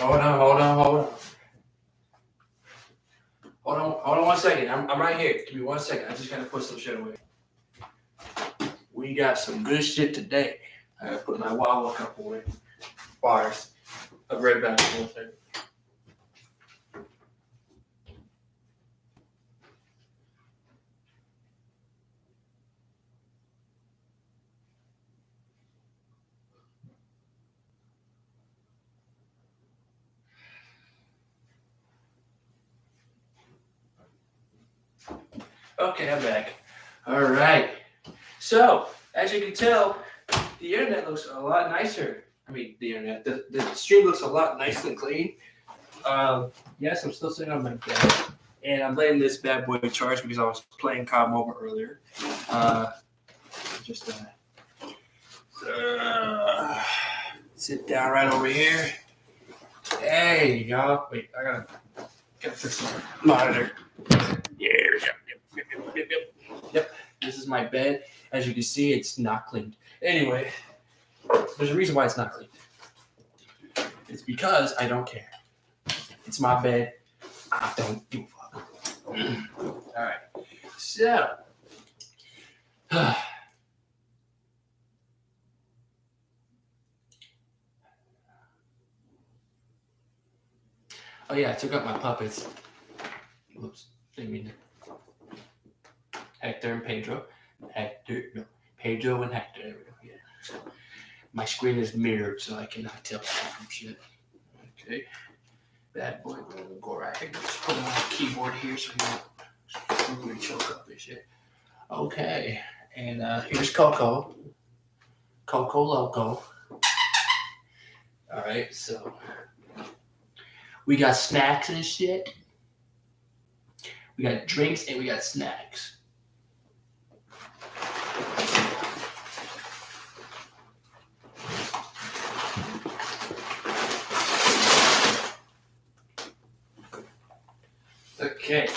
Hold on, hold on, hold on. Hold on 1 second. I'm right here. Give me 1 second. I just gotta put some shit away. We got some good shit today. I gotta put my Wawa cup away. Bars. I'll be right back in 1 second. Okay, I'm back. All right. So, as you can tell, the internet looks a lot nicer. I mean, the stream looks a lot nice and clean. Yes, I'm still sitting on my bed, and I'm letting this bad boy charge because I was playing COD Mobile earlier. Uh, just sit down right over here. Hey, y'all. Wait, I gotta fix my monitor. Yeah, there we go. Yep. This is my bed. As you can see, it's not cleaned. Anyway, there's a reason why it's not cleaned. It's because I don't care. It's my bed. I don't give a fuck. All right. So, oh yeah, I took out my puppets. Whoops, didn't mean to. Hector and Pedro. Pedro and Hector. There we go. Yeah. My screen is mirrored, so I cannot tell from shit. Okay. Bad boy, we're gonna go right here. Just put it on the keyboard here so you don't really choke up this shit. Okay. And here's Coco. Coco Loco. Alright, so we got snacks and shit. We got drinks and we got snacks. Okay.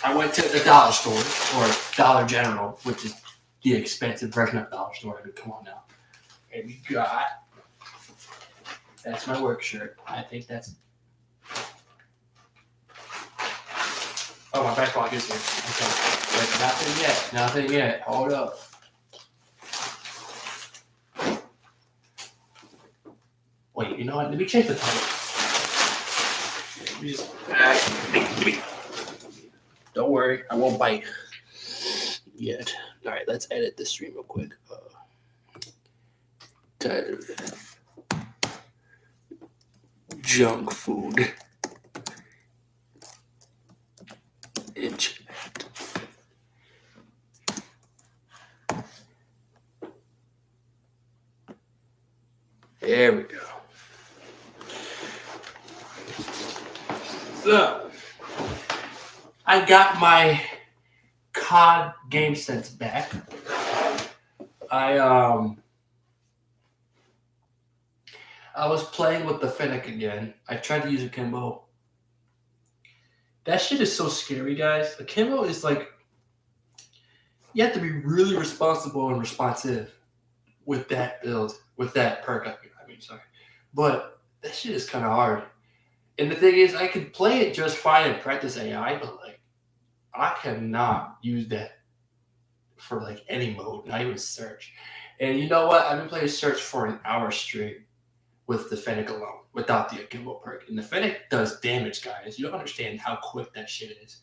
I went to the dollar store, or Dollar General, which is the expensive version of Dollar Store. I mean, come on now. And we got, that's my work shirt. I think that's, oh, my back pocket is here. Okay. But nothing yet. Hold up. Wait, you know what? Let me change the title. Let me just, don't worry, I won't bite yet. All right, let's edit this stream real quick. Junk food. Internet. There we go. So, I got my COD game sense back. I was playing with the Fennec again. I tried to use a Kimbo. That shit is so scary, guys. A Kimbo is like, you have to be really responsible and responsive with that build, with that perk. I mean, sorry. But that shit is kind of hard. And the thing is, I could play it just fine and practice AI, but like, I cannot use that for like any mode, not even search. And you know what? I've been playing search for an hour straight with the Fennec alone, without the Akimbo perk. And the Fennec does damage, guys. You don't understand how quick that shit is.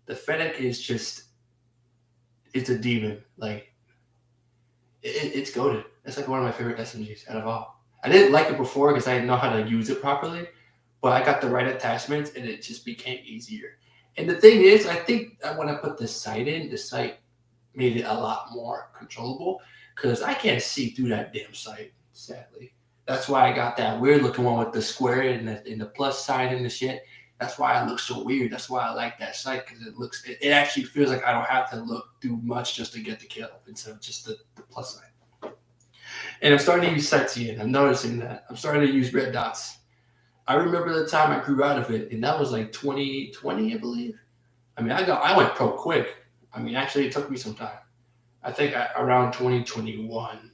The Fennec is just, it's a demon. Like, it's goated. It's like one of my favorite SMGs out of all. I didn't like it before because I didn't know how to use it properly, but I got the right attachments and it just became easier. And the thing is, I think that when I put the sight in, the sight made it a lot more controllable because I can't see through that damn sight, sadly. That's why I got that weird looking one with the square and the plus sign and the shit. That's why I look so weird. That's why I like that sight because it actually feels like I don't have to look too much just to get the kill instead of just the plus sign. And I'm starting to use sightseeing. I'm noticing that. I'm starting to use red dots. I remember the time I grew out of it, and that was like 2020, I believe. I mean, I went pro quick. I mean, actually, it took me some time. I think around 2021,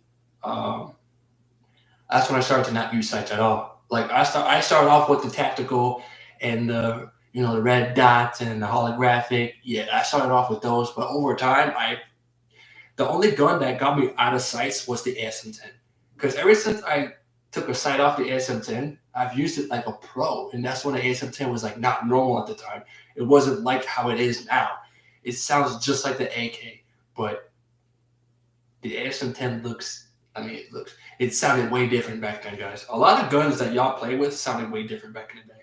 That's when I started to not use sights at all. Like I started off with the tactical and the the red dots and the holographic. Yeah, I started off with those, but over time, the only gun that got me out of sights was the ASM-10. Because ever since I took a sight off the ASM-10, I've used it like a pro, and that's when the ASM-10 was like not normal at the time. It wasn't like how it is now. It sounds just like the AK, but the ASM-10 looks. I mean, it sounded way different back then, guys. A lot of guns that y'all play with sounded way different back in the day.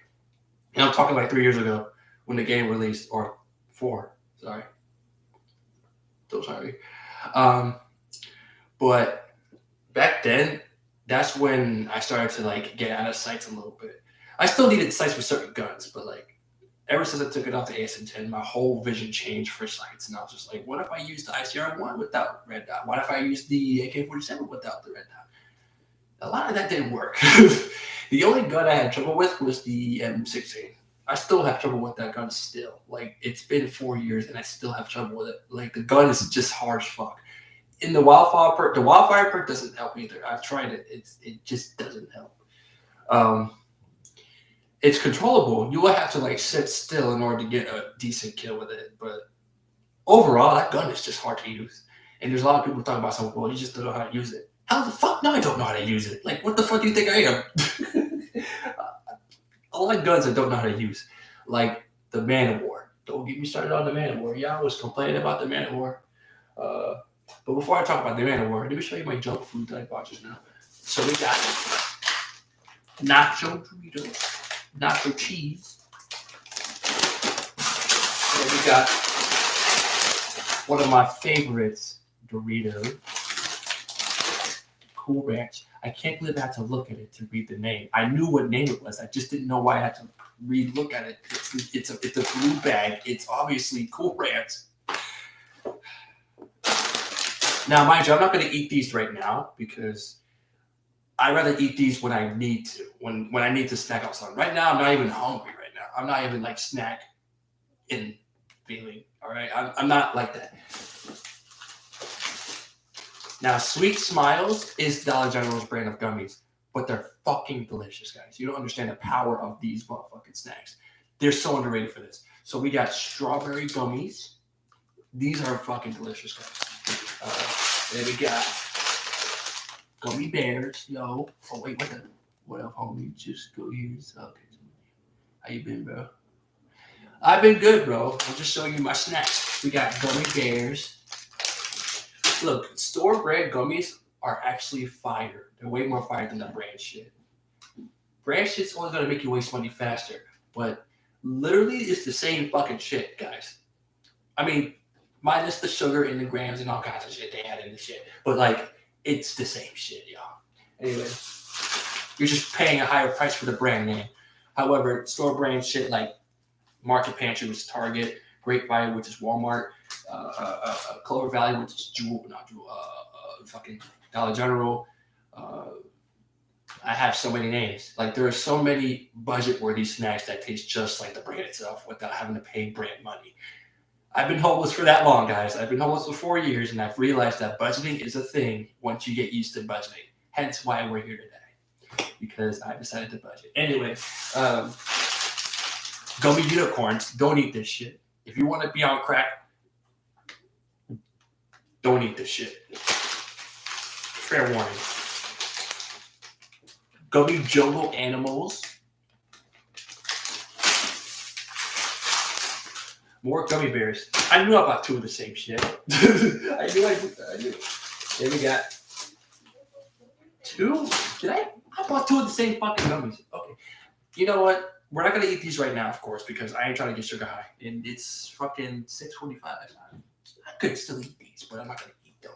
And I'm talking like 3 years ago when the game released, or 4. Sorry, so sorry. Um, but back then, that's when I started to like get out of sights a little bit. I still needed sights with certain guns, but like ever since I took it off the ASM-10, my whole vision changed for sights, and I was just like, what if I use the ICR-1 without red dot? What if I use the AK-47 without the red dot? A lot of that didn't work. The only gun I had trouble with was the M16. I still have trouble with that gun still. Like, it's been 4 years and I still have trouble with it. Like, the gun is just hard as fuck. In the wildfire perk doesn't help either. I've tried it. It just doesn't help. Um, it's controllable. You will have to like sit still in order to get a decent kill with it. But overall, that gun is just hard to use. And there's a lot of people talking about something. Well, you just don't know how to use it. How the fuck? No, I don't know how to use it. Like, what the fuck do you think I am? A lot of guns I don't know how to use, like the Man of War. Don't get me started on the Man of War. Yeah, I was complaining about the Man of War. Uh, but before I talk about the Man of War, let me show you my junk food that I bought just now. So we got nacho Doritos, nacho cheese. And we got one of my favorites, Doritos, Cool Ranch. I can't believe I had to look at it to read the name. I knew what name it was. I just didn't know why I had to look at it. It's a blue bag. It's obviously Cool Ranch. Now, mind you, I'm not going to eat these right now because I'd rather eat these when I need to, when I need to snack on something. Right now, I'm not even hungry right now. I'm not even like snack in feeling, all right? I'm not like that. Now, Sweet Smiles is Dollar General's brand of gummies, but they're fucking delicious, guys. You don't understand the power of these motherfucking snacks. They're so underrated for this. So we got strawberry gummies. These are fucking delicious, guys. Then we got gummy bears. Yo. Oh, wait, what up, homie? Just go here. Okay. How you been, bro? I've been good, bro. I'm just showing you my snacks. We got gummy bears. Look, store brand gummies are actually fire. They're way more fire than the brand shit. Brand shit's only gonna make you waste money faster, but literally it's the same fucking shit, guys. I mean, minus the sugar and the grams and all kinds of shit they add in the shit, but like it's the same shit, y'all. Anyway, you're just paying a higher price for the brand name. However, store brand shit like Market Pantry, which is Target, Grapevine, which is Walmart, Clover Valley, which is fucking Dollar General. I have so many names. Like there are so many budget-worthy snacks that taste just like the brand itself without having to pay brand money. I've been homeless for that long, guys. I've been homeless for 4 years, and I've realized that budgeting is a thing once you get used to budgeting. Hence why we're here today, because I decided to budget. Anyway, gummy unicorns, don't eat this shit. If you want to be on crack, don't eat this shit. Fair warning. Gummy jungle animals. More gummy bears. I knew about 2 of the same shit. I knew. Then we got 2. I bought 2 of the same fucking gummies. Okay. You know what? We're not going to eat these right now, of course, because I ain't trying to get sugar high. And it's fucking 6:45. I could still eat these, but I'm not going to eat them.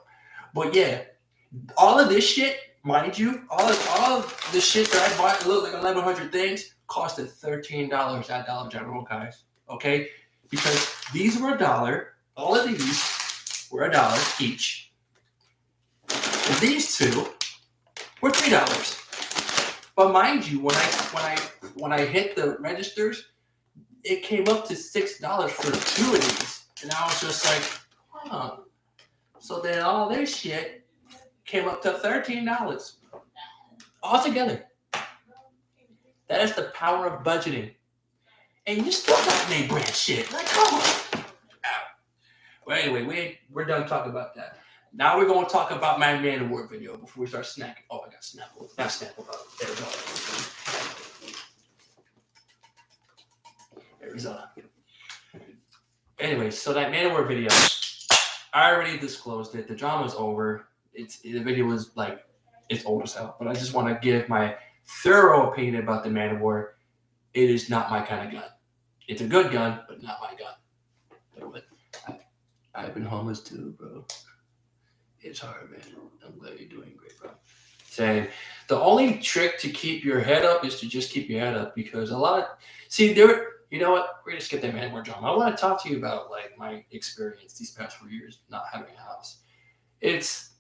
But yeah, all of this shit, mind you, all of the shit that I bought, it looked like 1,100 things, costed $13 at Dollar General, guys. Okay? Because these were $1. All of these were $1 each. And these 2 were $3. But mind you, when I hit the registers, it came up to $6 for 2 of these, and I was just like, huh. So then all this shit came up to $13. all together. That is the power of budgeting. And you still got name brand shit. Like, come on. Well, anyway, we're done talking about that. Now we're going to talk about my Man Award video before we start snacking. Oh, I got Snapple. Not Snapple. There we go. Arizona. Anyway, so that Man Award video, I already disclosed it. The drama's over. The video was like, it's old as hell. But I just want to give my thorough opinion about the Man Award. It is not my kind of gun. It's a good gun, but not my gun. But I've been homeless too, bro. It's hard, man. I'm glad you're doing great, bro. Saying the only trick to keep your head up is to just keep your head up, because a lot of you know what? We're gonna skip that Man Award drama. I want to talk to you about like my experience these past 4 years not having a house. It's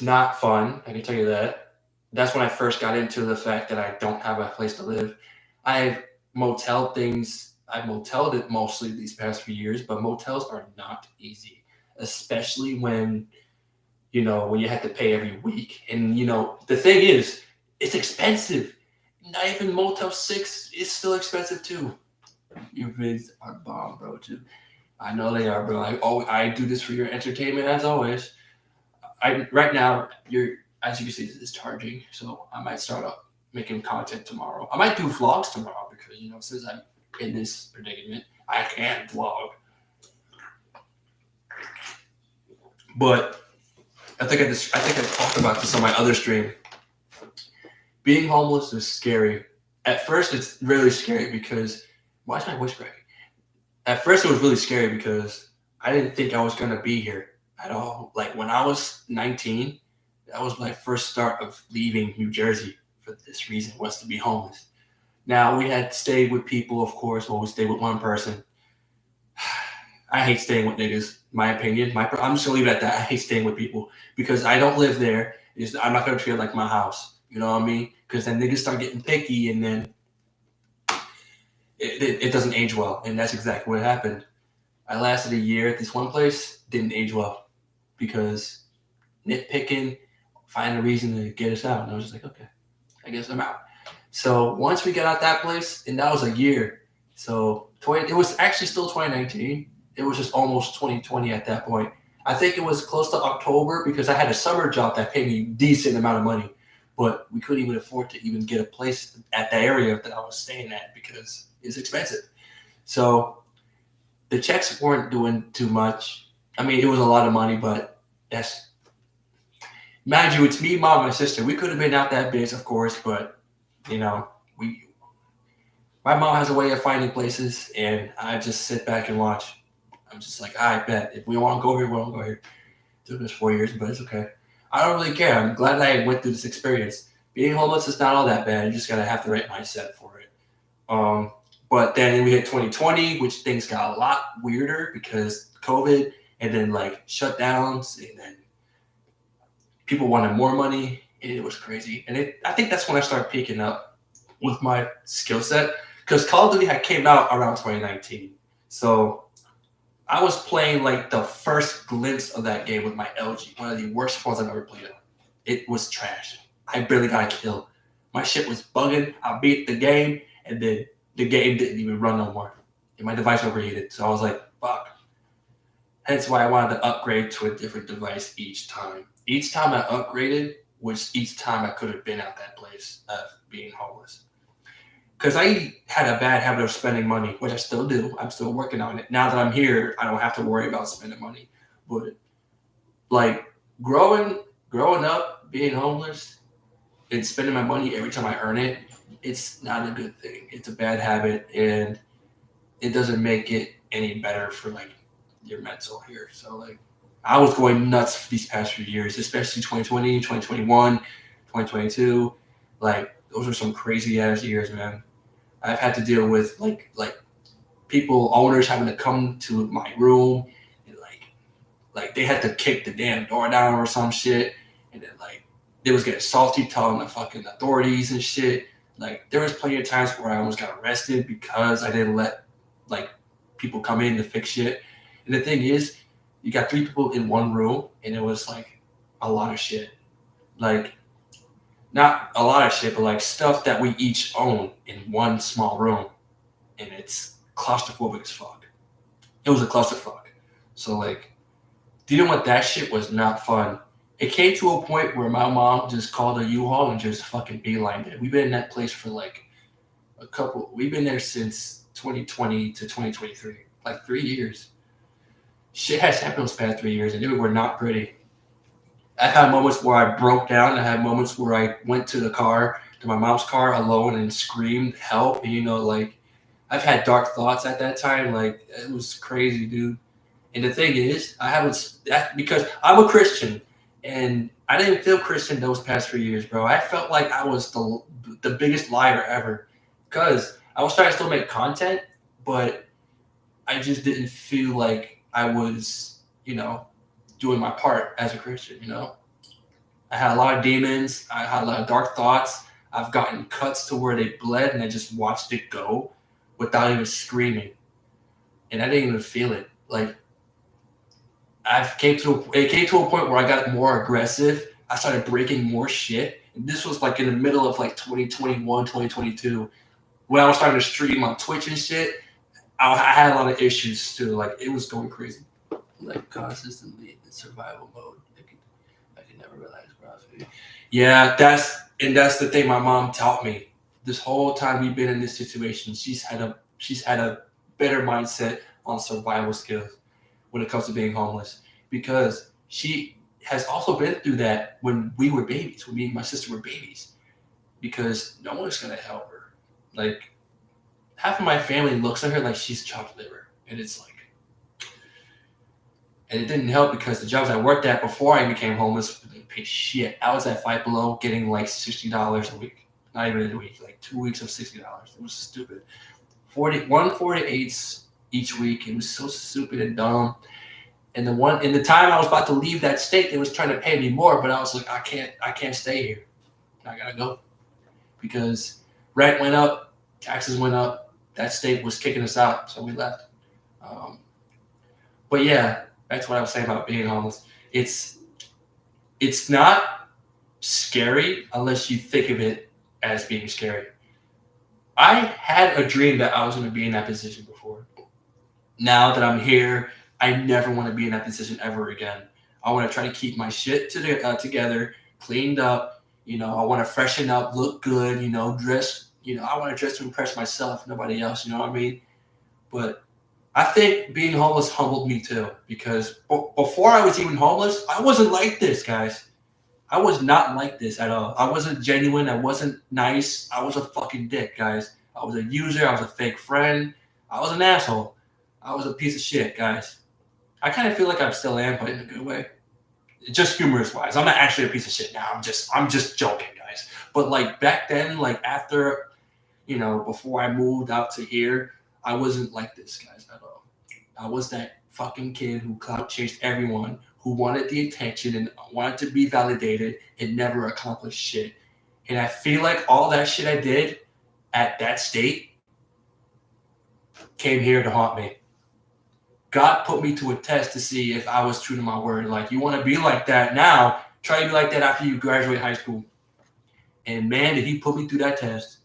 not fun. I can tell you that. That's when I first got into the fact that I don't have a place to live. I've moteled it mostly these past few years, but motels are not easy, especially when you have to pay every week. And the thing is, it's expensive. Not even Motel 6 is still expensive too. Your vids are bomb, bro, too. I know they are, bro. I do this for your entertainment as always. Right now, as you can see, it's charging, so I might start up making content tomorrow. I might do vlogs tomorrow because since I'm in this predicament, I can't vlog. But I think I talked about this on my other stream. Being homeless is scary. At first, it's really scary because why is my voice cracking? At first, it was really scary because I didn't think I was gonna be here at all. Like when I was 19, that was my first start of leaving New Jersey for this reason, was to be homeless. Now we had stayed with people, of course. Well, we stayed with one person. I hate staying with niggas. My opinion. I'm just gonna leave it at that. I hate staying with people because I don't live there. I'm not gonna treat it like my house. You know what I mean? Because then niggas start getting picky, and then it doesn't age well. And that's exactly what happened. I lasted a year at this one place. Didn't age well because nitpicking, find a reason to get us out. And I was just like, okay, I guess I'm out. So once we got out that place, and that was a year. So it was actually still 2019. It was just almost 2020 at that point. I think it was close to October because I had a summer job that paid me a decent amount of money, but we couldn't even afford to even get a place at the area that I was staying at because it's expensive. So the checks weren't doing too much. I mean, it was a lot of money, but mind you, it's me, mom, and my sister. We could have been out that bitch, of course, but my mom has a way of finding places, and I just sit back and watch. I'm just like, I bet if we want to go here, we want to go here. It took us 4 years, but it's okay. I don't really care. I'm glad that I went through this experience. Being homeless is not all that bad. You just gotta have the right mindset for it. But then we hit 2020, which things got a lot weirder because COVID, and then like shutdowns, and then people wanted more money, and it was crazy. And I think that's when I started peaking up with my skill set, because Call of Duty had came out around 2019. So I was playing like the first glimpse of that game with my LG, one of the worst phones I've ever played on. It was trash. I barely got a kill. My shit was bugging. I beat the game, and then the game didn't even run no more. And my device overheated. So I was like, fuck. Hence why I wanted to upgrade to a different device each time. Each time I upgraded was each time I could have been at that place of being homeless. Because I had a bad habit of spending money, which I still do. I'm still working on it. Now that I'm here, I don't have to worry about spending money. But like growing up, being homeless, and spending my money every time I earn it, it's not a good thing. It's a bad habit, and it doesn't make it any better for like your mental here. So like I was going nuts these past few years, especially 2020, 2021, 2022. Like those are some crazy ass years, man. I've had to deal with like people, owners having to come to my room and like they had to kick the damn door down or some shit, and then like they was getting salty telling the fucking authorities and shit. Like there was plenty of times where I almost got arrested because I didn't let like people come in to fix shit. And the thing is, you got 3 people in one room, and it was like a lot of shit. Like not a lot of shit, but like stuff that we each own in one small room, and it's claustrophobic as fuck. It was a clusterfuck. So like dealing with that shit was not fun. It came to a point where my mom just called a U-Haul and just fucking beelined it. We've been in that place for like we've been there since 2020 to 2023, like 3 years. Shit has happened those past 3 years, and they were not pretty. I've had moments where I broke down. I had moments where I went to my mom's car alone and screamed help. And, like I've had dark thoughts at that time. Like it was crazy, dude. And the thing is, I haven't because I'm a Christian, and I didn't feel Christian those past 3 years, bro. I felt like I was the biggest liar ever, because I was trying to still make content, but I just didn't feel like I was, doing my part as a Christian. I had a lot of demons. I had a lot of dark thoughts. I've gotten cuts to where they bled, and I just watched it go without even screaming, and I didn't even feel it. Like it came to a point where I got more aggressive. I started breaking more shit. And this was like in the middle of like 2021, 2022, when I was starting to stream on Twitch and shit. I had a lot of issues too. Like it was going crazy. Like consistently in survival mode. I can never realize profit. Yeah, that's the thing my mom taught me. This whole time we've been in this situation, she's had a better mindset on survival skills when it comes to being homeless, because she has also been through that when we were babies, when me and my sister were babies, because no one's gonna help her. Like half of my family looks at her like she's chopped liver, and it's like, and it didn't help because the jobs I worked at before I became homeless didn't pay shit. I was at Five Below getting like $60 a week, not even a week, like 2 weeks of $60. It was stupid. 148 each week. It was so stupid and dumb. And in the time I was about to leave that state, they was trying to pay me more, but I was like, I can't stay here. I gotta go, because rent went up, taxes went up. That state was kicking us out, so we left. But yeah, that's what I was saying about being homeless. It's not scary unless you think of it as being scary. I had a dream that I was going to be in that position before. Now that I'm here, I never want to be in that position ever again. I want to try to keep my shit together, cleaned up. I want to freshen up, look good. Dress. I want to dress to impress myself, nobody else. You know what I mean? But I think being homeless humbled me too, because before I was even homeless, I wasn't like this, guys. I was not like this at all. I wasn't genuine. I wasn't nice. I was a fucking dick, guys. I was a user. I was a fake friend. I was an asshole. I was a piece of shit, guys. I kind of feel like I still am, but in a good way. Just humorous wise. I'm not actually a piece of shit now. I'm just joking, guys. But like back then, like after, before I moved out to here, I wasn't like this, guys, at all. I was that fucking kid who clout chased everyone, who wanted the attention and wanted to be validated and never accomplished shit. And I feel like all that shit I did at that state came here to haunt me. God put me to a test to see if I was true to my word. Like, you want to be like that now, try to be like that after you graduate high school. And man, did he put me through that test.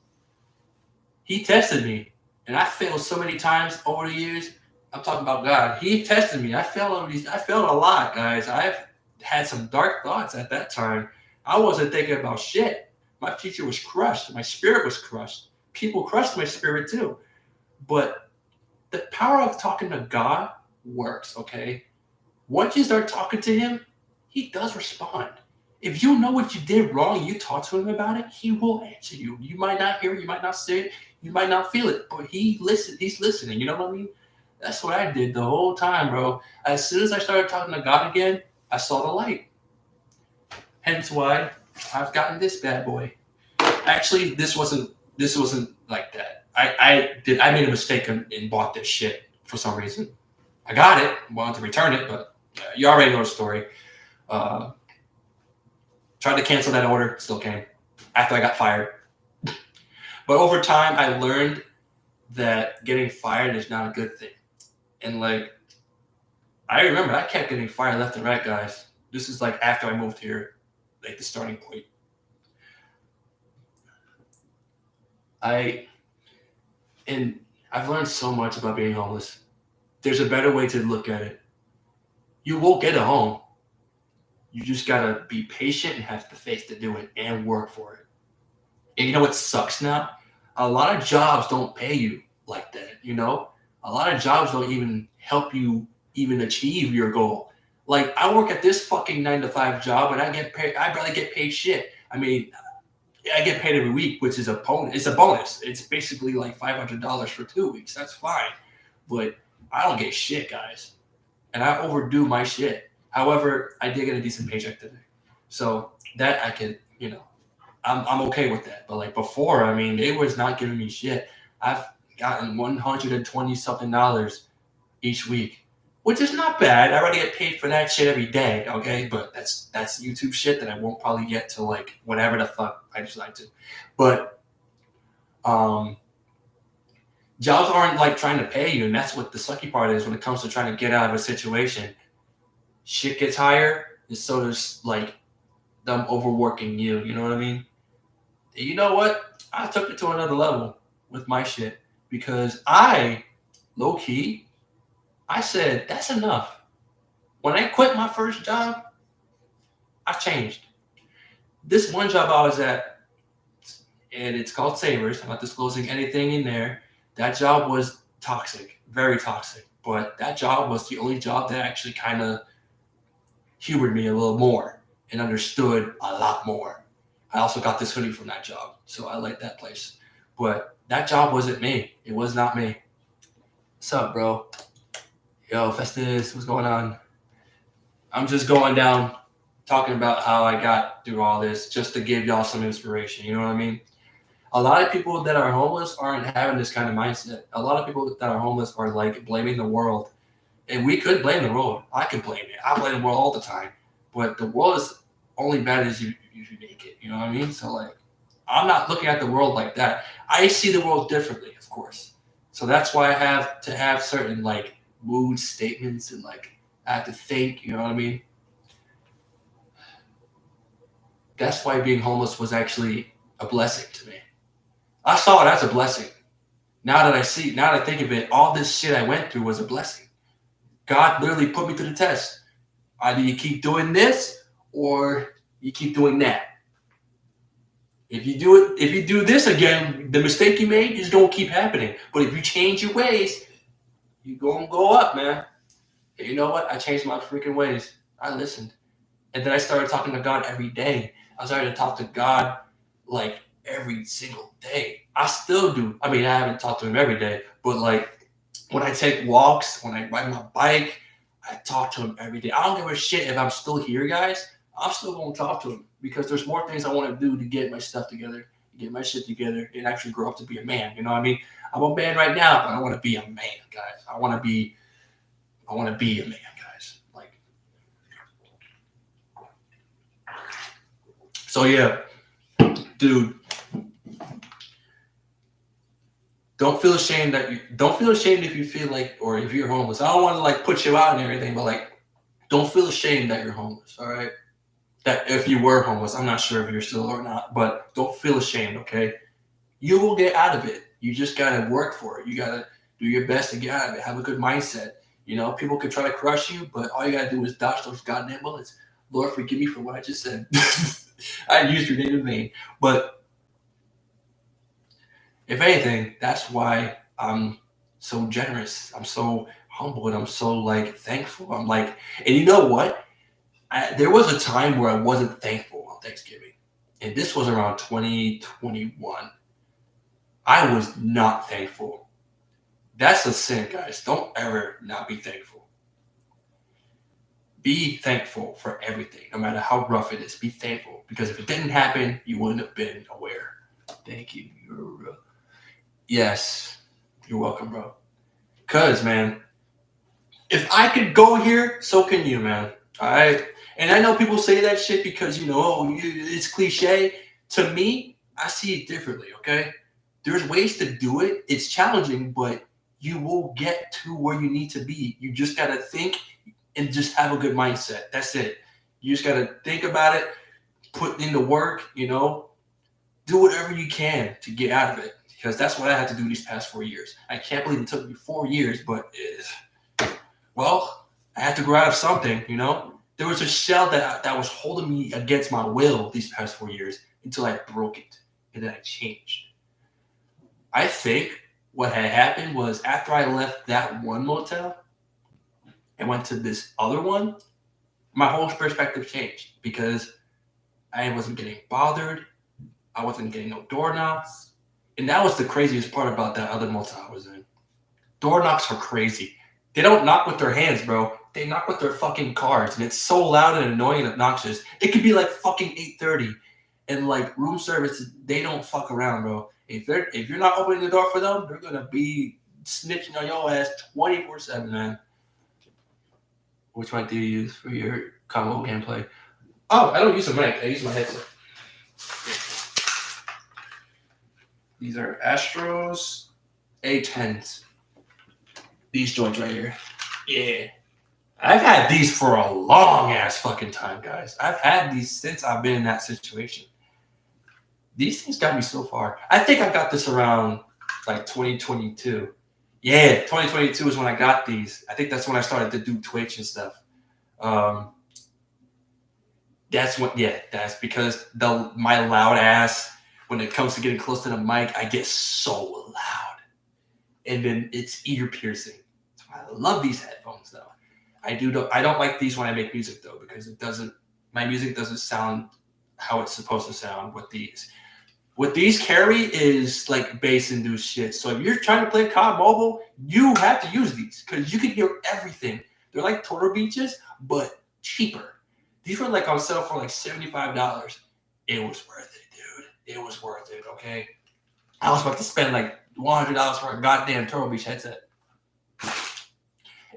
He tested me. And I failed so many times over the years. I'm talking about God. He tested me. I failed a lot, guys. I've had some dark thoughts at that time. I wasn't thinking about shit. My future was crushed. My spirit was crushed. People crushed my spirit too. But the power of talking to God works, okay? Once you start talking to him, he does respond. If you know what you did wrong, you talk to him about it, he will answer you. You might not hear it, you might not see it, you might not feel it, but he's listening, you know what I mean? That's what I did the whole time, bro. As soon as I started talking to God again, I saw the light. Hence why I've gotten this bad boy. Actually, this wasn't like that. I made a mistake and bought this shit for some reason. I got it, wanted to return it, but you already know the story. Tried to cancel that order, still came after I got fired. But over time, I learned that getting fired is not a good thing. And like, I remember I kept getting fired left and right, guys. This is like after I moved here, like the starting point. I and I've learned so much about being homeless. There's a better way to look at it. You will get a home. You just gotta be patient and have the faith to do it and work for it. And you know what sucks now? A lot of jobs don't pay you like that, you know? A lot of jobs don't even help you even achieve your goal. Like I work at this fucking 9 to 5 job and I barely get paid shit. I mean, I get paid every week, which is a bonus. It's a bonus. It's basically like $500 for 2 weeks. That's fine. But I don't get shit, guys. And I overdo my shit. However, I did get a decent paycheck today. So that I can, I'm okay with that. But like before, I mean, they was not giving me shit. I've gotten $120 something each week, which is not bad. I already get paid for that shit every day, okay? But that's YouTube shit that I won't probably get to like whatever the fuck I decide to. But jobs aren't like trying to pay you, and that's what the sucky part is when it comes to trying to get out of a situation. Shit gets higher, and so does like them overworking you. You know what I mean? And you know what? I took it to another level with my shit because low key, I said that's enough. When I quit my first job, I changed. This one job I was at, and it's called Savers. I'm not disclosing anything in there. That job was toxic, very toxic. But that job was the only job that actually kind of humored me a little more and understood a lot more. I also got this hoodie from that job, so I like that place. But that job wasn't me. It was not me. What's up, bro? Yo, Festus, what's going on? I'm just going down talking about how I got through all this just to give y'all some inspiration. You know what I mean? A lot of people that are homeless aren't having this kind of mindset. A lot of people that are homeless are like blaming the world. And we could blame the world. I could blame it. I blame the world all the time. But the world is only bad as you make it. You know what I mean? So like, I'm not looking at the world like that. I see the world differently, of course. So that's why I have to have certain like mood statements and like I have to think. You know what I mean? That's why being homeless was actually a blessing to me. I saw it as a blessing. Now that I think of it, all this shit I went through was a blessing. God literally put me to the test. Either you keep doing this or you keep doing that. If you do this again, the mistake you made is gonna keep happening. But if you change your ways, you're gonna go up, man. And you know what? I changed my freaking ways. I listened. And then I started talking to God every day. I started to talk to God like every single day. I still do. I mean, I haven't talked to him every day, but like when I take walks, when I ride my bike, I talk to him every day. I don't give a shit if I'm still here, guys. I'm still gonna talk to him because there's more things I want to do to get my stuff together, get my shit together, and actually grow up to be a man. You know what I mean? I'm a man right now, but I want to be a man, guys. I want to be a man, guys. Like, so yeah, dude. Don't feel ashamed if you feel like, or if you're homeless. I don't want to like put you out and everything, but like, don't feel ashamed that you're homeless. All right. That if you were homeless, I'm not sure if you're still or not, but don't feel ashamed. Okay. You will get out of it. You just got to work for it. You got to do your best to get out of it. Have a good mindset. You know, people could try to crush you, but all you got to do is dodge those goddamn bullets. Lord, forgive me for what I just said. I used your name in vain. But if anything, that's why I'm so generous. I'm so humble and I'm so like thankful. I'm like, and you know what? There was a time where I wasn't thankful on Thanksgiving. And this was around 2021. I was not thankful. That's a sin, guys. Don't ever not be thankful. Be thankful for everything, no matter how rough it is. Be thankful. Because if it didn't happen, you wouldn't have been aware. Thank you. Yes. You're welcome, bro. Because, man, if I could go here, so can you, man. All right? And I know people say that shit because, it's cliche. To me, I see it differently, okay? There's ways to do it. It's challenging, but you will get to where you need to be. You just got to think and just have a good mindset. That's it. You just got to think about it, put in the work, do whatever you can to get out of it. because that's what I had to do these past 4 years. I can't believe it took me 4 years, but well, I had to grow out of something, you know? There was a shell that was holding me against my will these past 4 years until I broke it and then I changed. I think what had happened was after I left that one motel and went to this other one, my whole perspective changed because I wasn't getting bothered. I wasn't getting no door knocks. And that was the craziest part about that other motel I was in. Door knocks are crazy. They don't knock with their hands, bro. They knock with their fucking cards. And it's so loud and annoying and obnoxious. It could be like fucking 8:30. And like room service, they don't fuck around, bro. If you're not opening the door for them, they're gonna be snitching on your ass 24/7, man. Which mic do you use for your combo gameplay? Oh, I don't use a mic. I use my headset. These are Astros A10s. These joints right here. Yeah. I've had these for a long ass fucking time, guys. I've had these since I've been in that situation. These things got me so far. I think I got this around like 2022. Yeah, 2022 is when I got these. I think that's when I started to do Twitch and stuff. That's because my loud ass, when it comes to getting close to the mic, I get so loud. And then it's ear piercing. That's why I love these headphones though. I don't like these when I make music though, because my music doesn't sound how it's supposed to sound with these. What these carry is like bass induced shit. So if you're trying to play COD Mobile, you have to use these because you can hear everything. They're like Turtle Beaches, but cheaper. These were like on sale for like $75. It was worth it, dude. It was worth it, okay? I was about to spend like $100 for a goddamn Turtle Beach headset.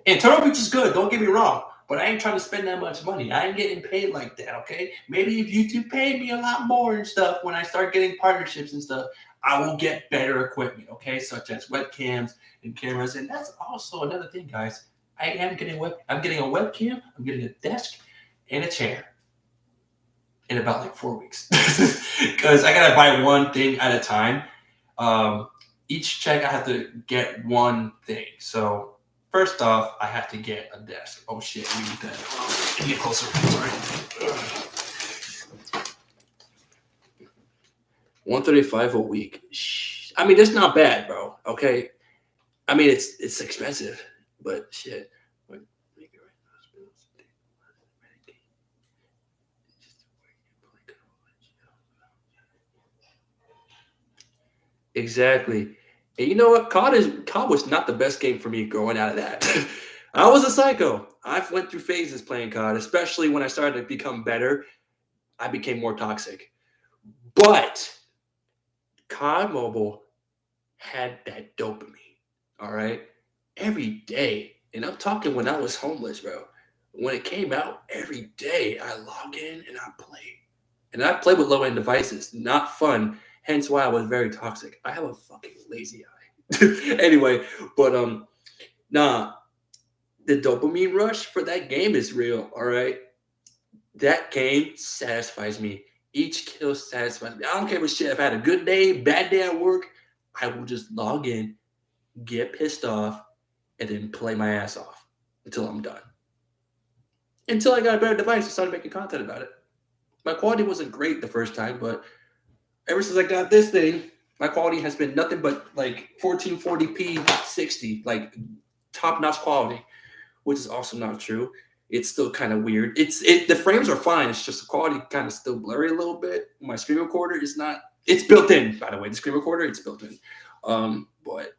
And Turtle Beach is good, don't get me wrong. But I ain't trying to spend that much money. I ain't getting paid like that, okay? Maybe if YouTube paid me a lot more and stuff, when I start getting partnerships and stuff, I will get better equipment, okay? Such as webcams and cameras. And that's also another thing, guys. I'm getting a webcam, I'm getting a desk, and a chair in about like 4 weeks. Because I got to buy one thing at a time. Each check, I have to get one thing. So first off, I have to get a desk. Oh shit, we need that. Get closer. Sorry. 135 a week. I mean, that's not bad, bro. Okay. I mean, it's expensive, but shit. Exactly. And you know what? COD was not the best game for me growing out of that. I was a psycho. I went through phases playing COD, especially when I started to become better. I became more toxic. But COD Mobile had that dopamine. All right. Every day. And I'm talking when I was homeless, bro. When it came out, every day I log in and I play. And I play with low-end devices. Not fun. Hence why I was very toxic. I have a fucking lazy eye. Anyway, but nah, the dopamine rush for that game is real, all right? That game satisfies me. Each kill satisfies me. I don't care what shit. If I had a good day, bad day at work, I will just log in, get pissed off, and then play my ass off until I'm done. Until I got a better device and started making content about it. My quality wasn't great the first time, but ever since I got this thing, my quality has been nothing but like 1440p 60, like top-notch quality, which is also not true. It's still kind of weird. The frames are fine. It's just the quality kind of still blurry a little bit. My screen recorder is not. It's built in, by the way. The screen recorder, it's built in. But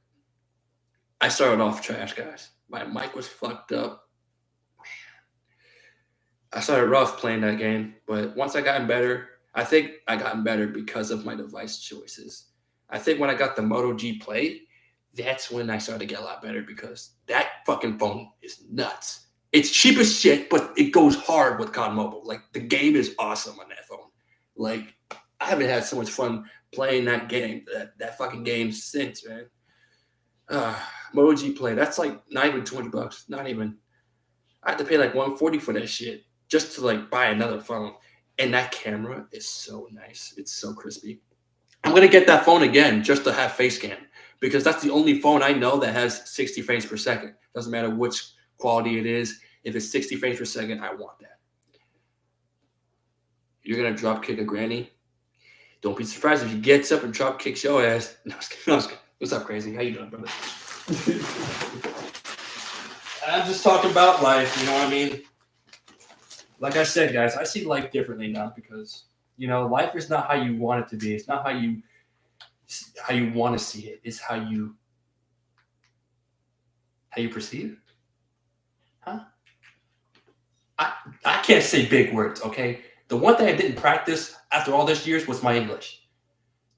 I started off trash, guys. My mic was fucked up. I started rough playing that game, but once I gotten better, I think I gotten better because of my device choices. I think when I got the Moto G Play, that's when I started to get a lot better because that fucking phone is nuts. It's cheap as shit, but it goes hard with COD Mobile. Like, the game is awesome on that phone. Like, I haven't had so much fun playing that game, that fucking game since, man. Moto G Play, that's like not even $20. Not even. I had to pay like $140 for that shit just to like buy another phone. And that camera is so nice. It's so crispy. I'm gonna get that phone again just to have face scan because that's the only phone I know that has 60 frames per second. Doesn't matter which quality it is. If it's 60 frames per second, I want that. You're gonna drop kick a granny. Don't be surprised if he gets up and drop kicks your ass. No, I was kidding. No, I was kidding. What's up, crazy? How you doing, brother? I'm just talking about life. You know what I mean? Like I said, guys, I see life differently now because life is not how you want it to be. It's not how you want to see it. It's how you perceive. Huh? I can't say big words. Okay. The one thing I didn't practice after all these years was my English.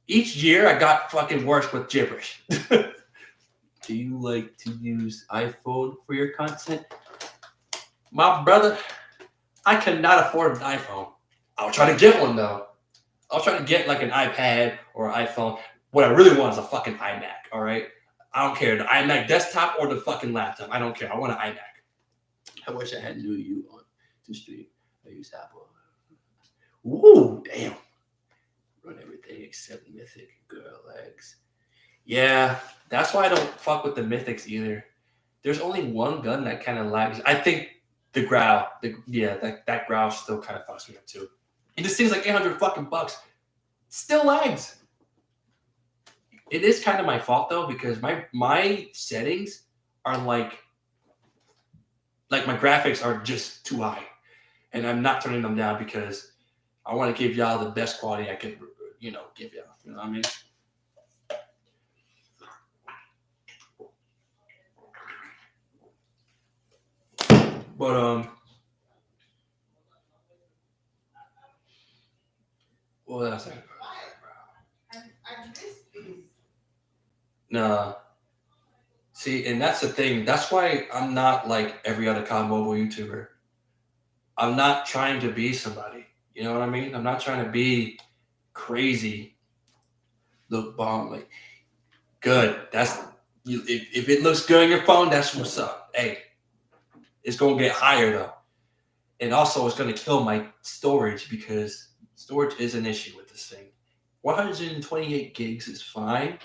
Each year I got fucking worse with gibberish. Do you like to use iPhone for your content? My brother, I cannot afford an iPhone. I'll try to get one though. I'll try to get like an iPad or an iPhone. What I really want is a fucking iMac, all right? I don't care. The iMac desktop or the fucking laptop. I don't care. I want an iMac. I wish I had knew you on to stream. I use Apple. Ooh, damn. Run everything except Mythic girl legs. Yeah, that's why I don't fuck with the Mythics either. There's only one gun that kind of lags. I think the Growl. That Growl still kind of fucks me up too. And this thing's like 800 fucking bucks. Still lags. It is kind of my fault though because my settings are like my graphics are just too high, and I'm not turning them down because I want to give y'all the best quality I can, give y'all. You know what I mean? But what else? Nah. See, and that's the thing. That's why I'm not like every other COD mobile YouTuber. I'm not trying to be somebody. You know what I mean? I'm not trying to be crazy. Look bomb like good. That's if it looks good on your phone, that's what's up. Hey, it's gonna get higher though. And also it's gonna kill my storage because storage is an issue with this thing. 128 gigs is fine,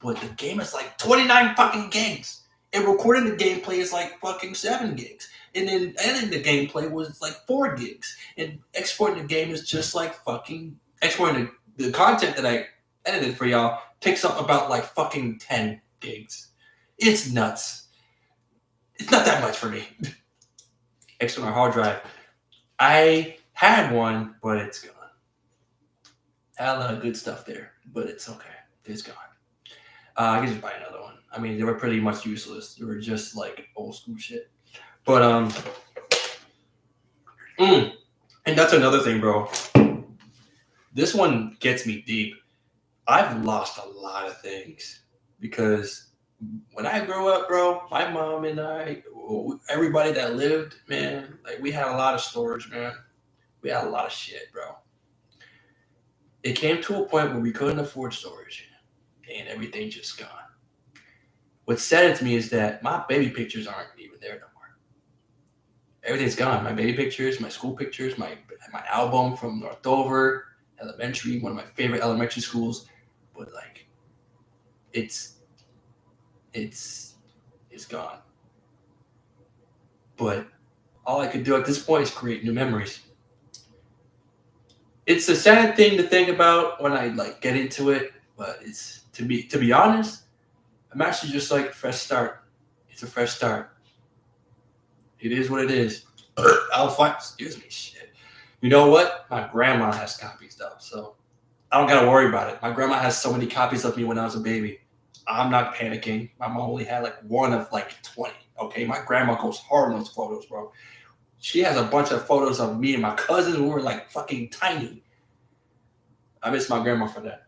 but the game is like 29 fucking gigs. And recording the gameplay is like fucking 7 gigs. And then editing the gameplay was like 4 gigs. And exporting the game is just like fucking exporting the content that I edited for y'all takes up about like fucking 10 gigs. It's nuts. It's not that much for me. External hard drive. I had one, but it's gone. Had a lot of good stuff there, but it's okay. It's gone. I can just buy another one. I mean, they were pretty much useless. They were just like old school shit. But and that's another thing, bro. This one gets me deep. I've lost a lot of things because when I grew up, bro, my mom and I, everybody that lived, man, like we had a lot of storage, man. We had a lot of shit, bro. It came to a point where we couldn't afford storage and everything just gone. What's saddens me is that my baby pictures aren't even there no more. Everything's gone. My baby pictures, my school pictures, my album from Northover Elementary, one of my favorite elementary schools. But like, it's gone. But all I could do at this point is create new memories. It's a sad thing to think about when I like get into it, but it's to be honest, I'm actually just like a fresh start. It's a fresh start. It is what it is. I'll find. Excuse me. Shit. You know what? My grandma has copies though, so I don't gotta worry about it. My grandma has so many copies of me when I was a baby. I'm not panicking. My mom only had like one of like 20. Okay, my grandma goes hard on those photos, bro. She has a bunch of photos of me and my cousins. We were like fucking tiny. I miss my grandma for that.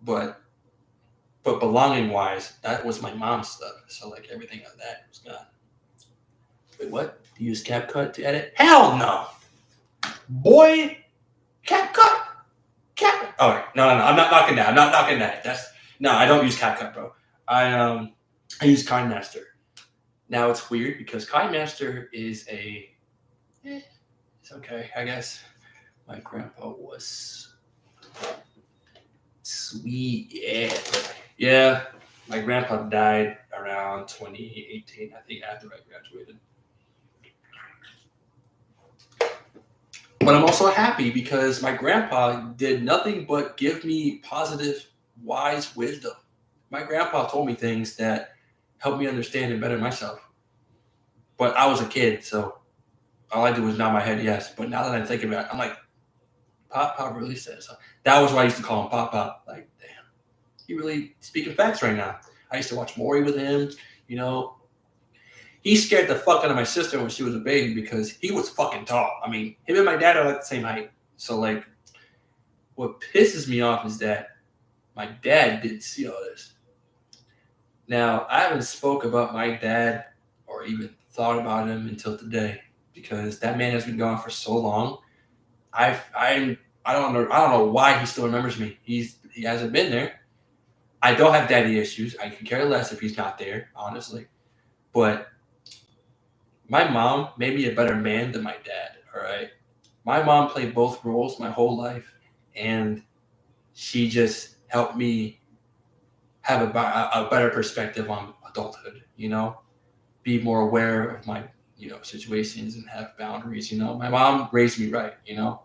But belonging wise, that was my mom's stuff. So like everything on that was gone. Wait, what? Do you use CapCut to edit? Hell no. Boy, CapCut. Oh no. I'm not knocking that. I'm not knocking that. I don't use CapCut, bro. I use KineMaster. Now it's weird because KineMaster is it's okay, I guess. My grandpa was Sweet, yeah. Yeah, my grandpa died around 2018, I think, after I graduated. But I'm also happy because my grandpa did nothing but give me positive, wise wisdom. My grandpa told me things that helped me understand and better myself. But I was a kid, so all I did was nod my head yes. But now that I'm thinking about it, I'm like, Pop Pop really said so. That was why I used to call him Pop Pop. Like, damn, he really speaking facts right now. I used to watch Maury with him. You know, he scared the fuck out of my sister when she was a baby because he was fucking tall. I mean, him and my dad are like the same height. So like, what pisses me off is that my dad didn't see all this. Now, I haven't spoke about my dad or even thought about him until today because that man has been gone for so long. I don't know why he still remembers me. He hasn't been there. I don't have daddy issues. I can care less if he's not there, honestly. But my mom made me a better man than my dad. All right, my mom played both roles my whole life, and she just helped me have a better perspective on adulthood. You know, be more aware of my situations and have boundaries. You know, my mom raised me right. You know,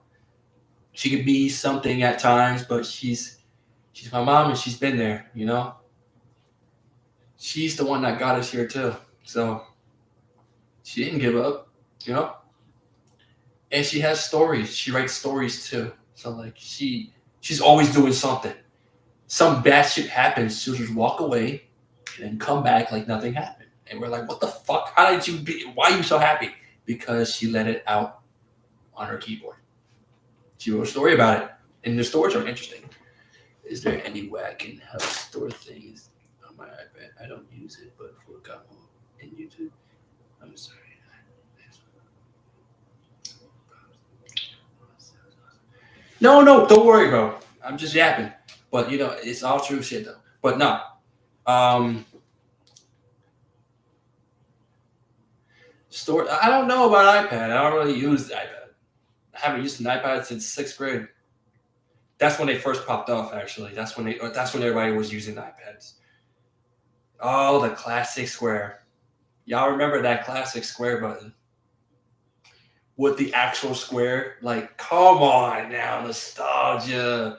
she could be something at times, but she's my mom and she's been there. You know, she's the one that got us here too. So she didn't give up. You know, and she has stories. She writes stories too. So like she's always doing something. Some bad shit happens, she'll just walk away and then come back like nothing happened. And we're like, what the fuck? How did you be? Why are you so happy? Because she let it out on her keyboard. She wrote a story about it, and the stories are interesting. Is there any way I can help store things on my iPad? I don't use it, but for Gummo and YouTube, I'm sorry. No, don't worry, bro. I'm just yapping. But it's all true shit though. But no. Um Store I don't know about iPad. I don't really use the iPad. I haven't used an iPad since sixth grade. That's when they first popped off actually. That's when everybody was using iPads. Oh, the classic square. Y'all remember that classic square button? With the actual square? Like, come on now, nostalgia.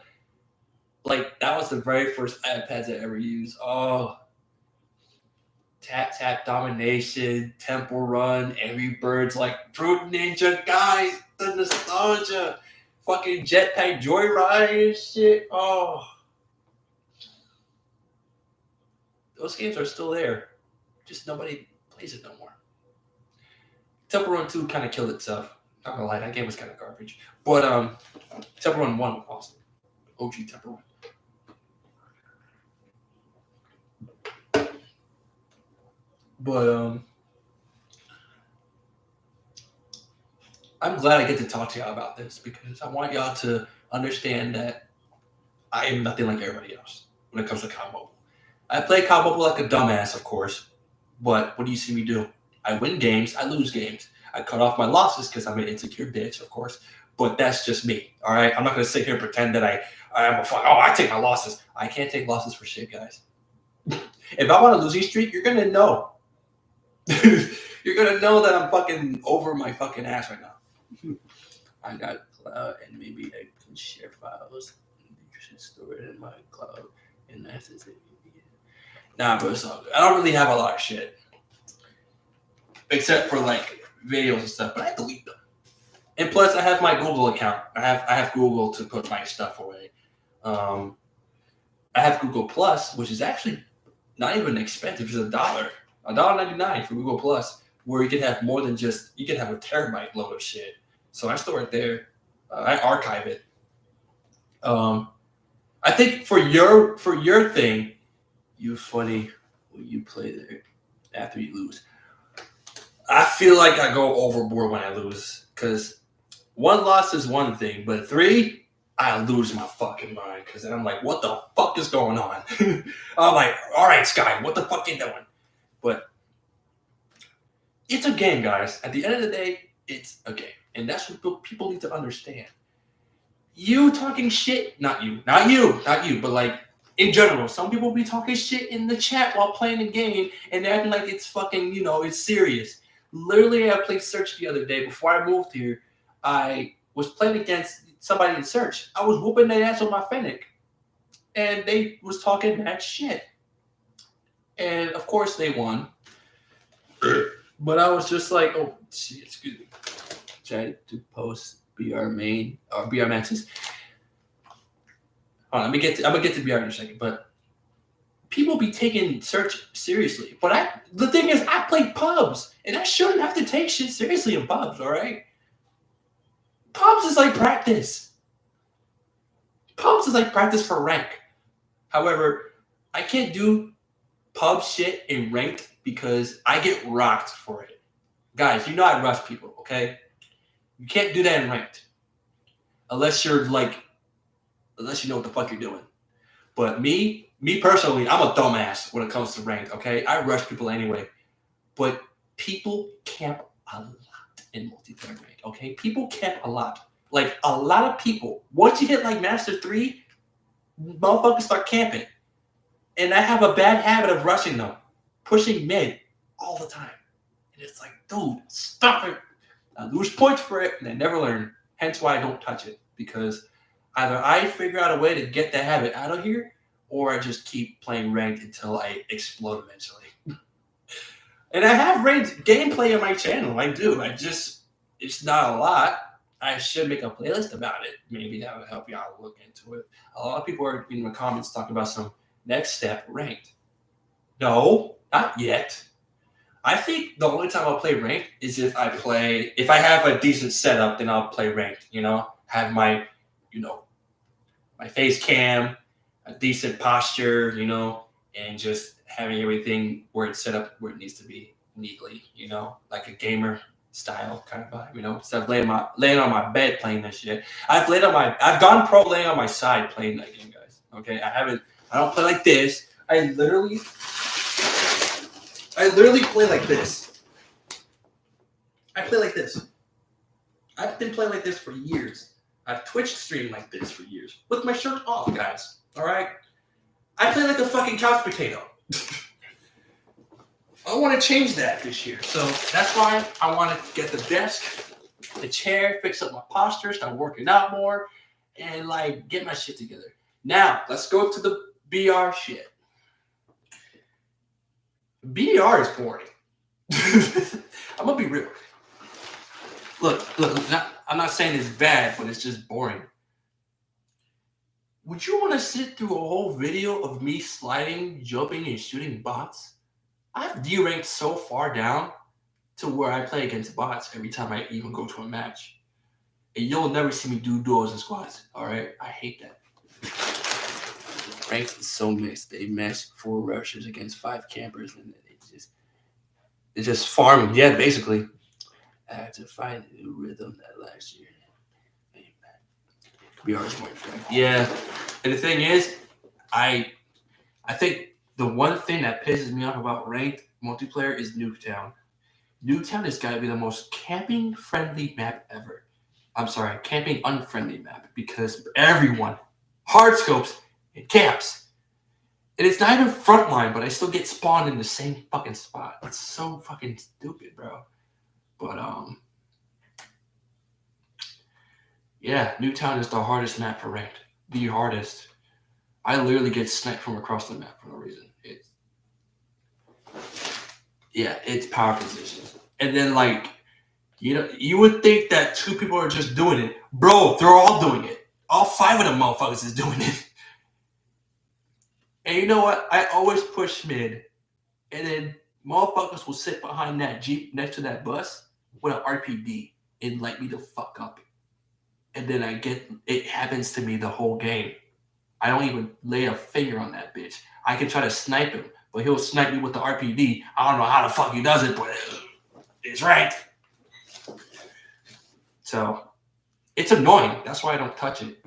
Like that was the very first iPads I ever used. Oh, Tap Tap Domination, Temple Run, Angry Birds, like Fruit Ninja, guys, the nostalgia, fucking Jetpack Joyride and shit. Oh, those games are still there, just nobody plays it no more. Temple Run 2 kind of killed itself. Not gonna lie, that game was kind of garbage. But Temple Run 1 was awesome. OG Temple Run. But I'm glad I get to talk to y'all about this because I want y'all to understand that I am nothing like everybody else when it comes to COD Mobile. I play COD Mobile like a dumbass, of course, but what do you see me do? I win games, I lose games. I cut off my losses because I'm an insecure bitch, of course, but that's just me, all right? I'm not going to sit here and pretend that I take my losses. I can't take losses for shit, guys. If I'm on a losing streak, you're going to know. You're going to know that I'm fucking over my fucking ass right now. I got cloud and maybe I can share files. You should store it in my cloud. And that's it. Nah, but it's all good. I don't really have a lot of shit. Except for like videos and stuff, but I delete them. And plus I have my Google account. I have Google to put my stuff away. I have Google Plus, which is actually not even expensive. It's $1.99 for Google Plus, where you can have more than you can have a terabyte load of shit. So I store it there. I archive it. I think for your thing, you funny when you play there after you lose. I feel like I go overboard when I lose because one loss is one thing, but 3, I lose my fucking mind because then I'm like, what the fuck is going on? I'm like, all right, Sky, what the fuck you doing? But it's a game, guys. At the end of the day, it's a game. And that's what people need to understand. you talking shit, not you, but like in general, some people be talking shit in the chat while playing the game and acting like it's fucking, it's serious. Literally, I played Search the other day before I moved here. I was playing against somebody in Search. I was whooping their ass with my Fennec, and they was talking that shit. And of course, they won. But I was just like, oh, excuse me. Try to post BR main or BR matches. Hold on, I'm gonna get to BR in a second, but people be taking Search seriously. But the thing is, I play pubs, and I shouldn't have to take shit seriously in pubs, all right? Pubs is like practice. Pubs is like practice for rank. However, I can't do pub shit in ranked because I get rocked for it. Guys, you know I rush people, okay? You can't do that in ranked. Unless you know what the fuck you're doing. But me personally, I'm a dumbass when it comes to ranked, okay? I rush people anyway. But people camp a lot in multiplayer ranked, okay? People camp a lot. Like, a lot of people. Once you hit, like, Master 3, motherfuckers start camping. And I have a bad habit of rushing them. Pushing mid all the time. And it's like, dude, stop it. I lose points for it, and I never learn. Hence why I don't touch it. Because either I figure out a way to get that habit out of here, or I just keep playing ranked until I explode eventually. And I have ranked gameplay on my channel. I do. It's not a lot. I should make a playlist about it. Maybe that would help y'all look into it. A lot of people are in the comments talking about some next step ranked. No, not yet. I think the only time I'll play ranked is if I have a decent setup, then I'll play ranked, have my, my face cam, a decent posture, and just having everything where it's set up where it needs to be neatly, like a gamer style kind of vibe, instead of laying on my bed playing this shit. I've gone pro laying on my side playing that game, guys. Okay, I don't play like this. I literally play like this. I play like this. I've been playing like this for years. I've Twitch streamed like this for years. With my shirt off, guys. Alright? I play like a fucking couch potato. I want to change that this year. So that's why I want to get the desk, the chair, fix up my posture, start working out more, and like get my shit together. Now, let's go to the BR shit. BR is boring. I'm gonna be real. Look, I'm not saying it's bad, but it's just boring. Would you want to sit through a whole video of me sliding, jumping, and shooting bots? I've D-ranked so far down to where I play against bots every time I even go to a match. And you'll never see me do duos and squads, all right? I hate that. Ranked is so mixed. They mesh 4 rushers against 5 campers, and it's just farming. Yeah, basically. I had to find a new rhythm that last year. BR's more effective. Yeah. And the thing is, I think the one thing that pisses me off about ranked multiplayer is Nuketown. Nuketown has got to be the most camping-friendly map ever. I'm sorry, camping-unfriendly map, because everyone hard scopes and camps. And it's not even frontline, but I still get spawned in the same fucking spot. It's so fucking stupid, bro. But, yeah, Nuketown is the hardest map for ranked. The hardest. I literally get sniped from across the map for no reason. It's power positions. And then, like, you would think that 2 people are just doing it. Bro, they're all doing it. All 5 of them motherfuckers is doing it. And you know what? I always push mid. And then motherfuckers will sit behind that Jeep next to that bus with an RPD and light me the fuck up. And then it happens to me the whole game. I don't even lay a finger on that bitch. I can try to snipe him, but he'll snipe me with the RPD. I don't know how the fuck he does it, but it's right. So, it's annoying. That's why I don't touch it.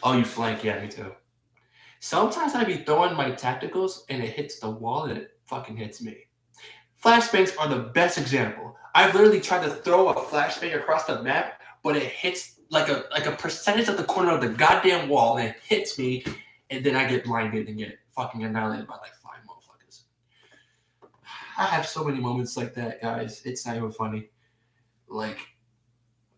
You flank. Yeah, me too. Sometimes I be throwing my tacticals and it hits the wall and it fucking hits me. Flashbangs are the best example. I've literally tried to throw a flashbang across the map, but it hits like a percentage of the corner of the goddamn wall, and it hits me, and then I get blinded and get fucking annihilated by like 5 motherfuckers. I have so many moments like that, guys. It's not even funny. Like,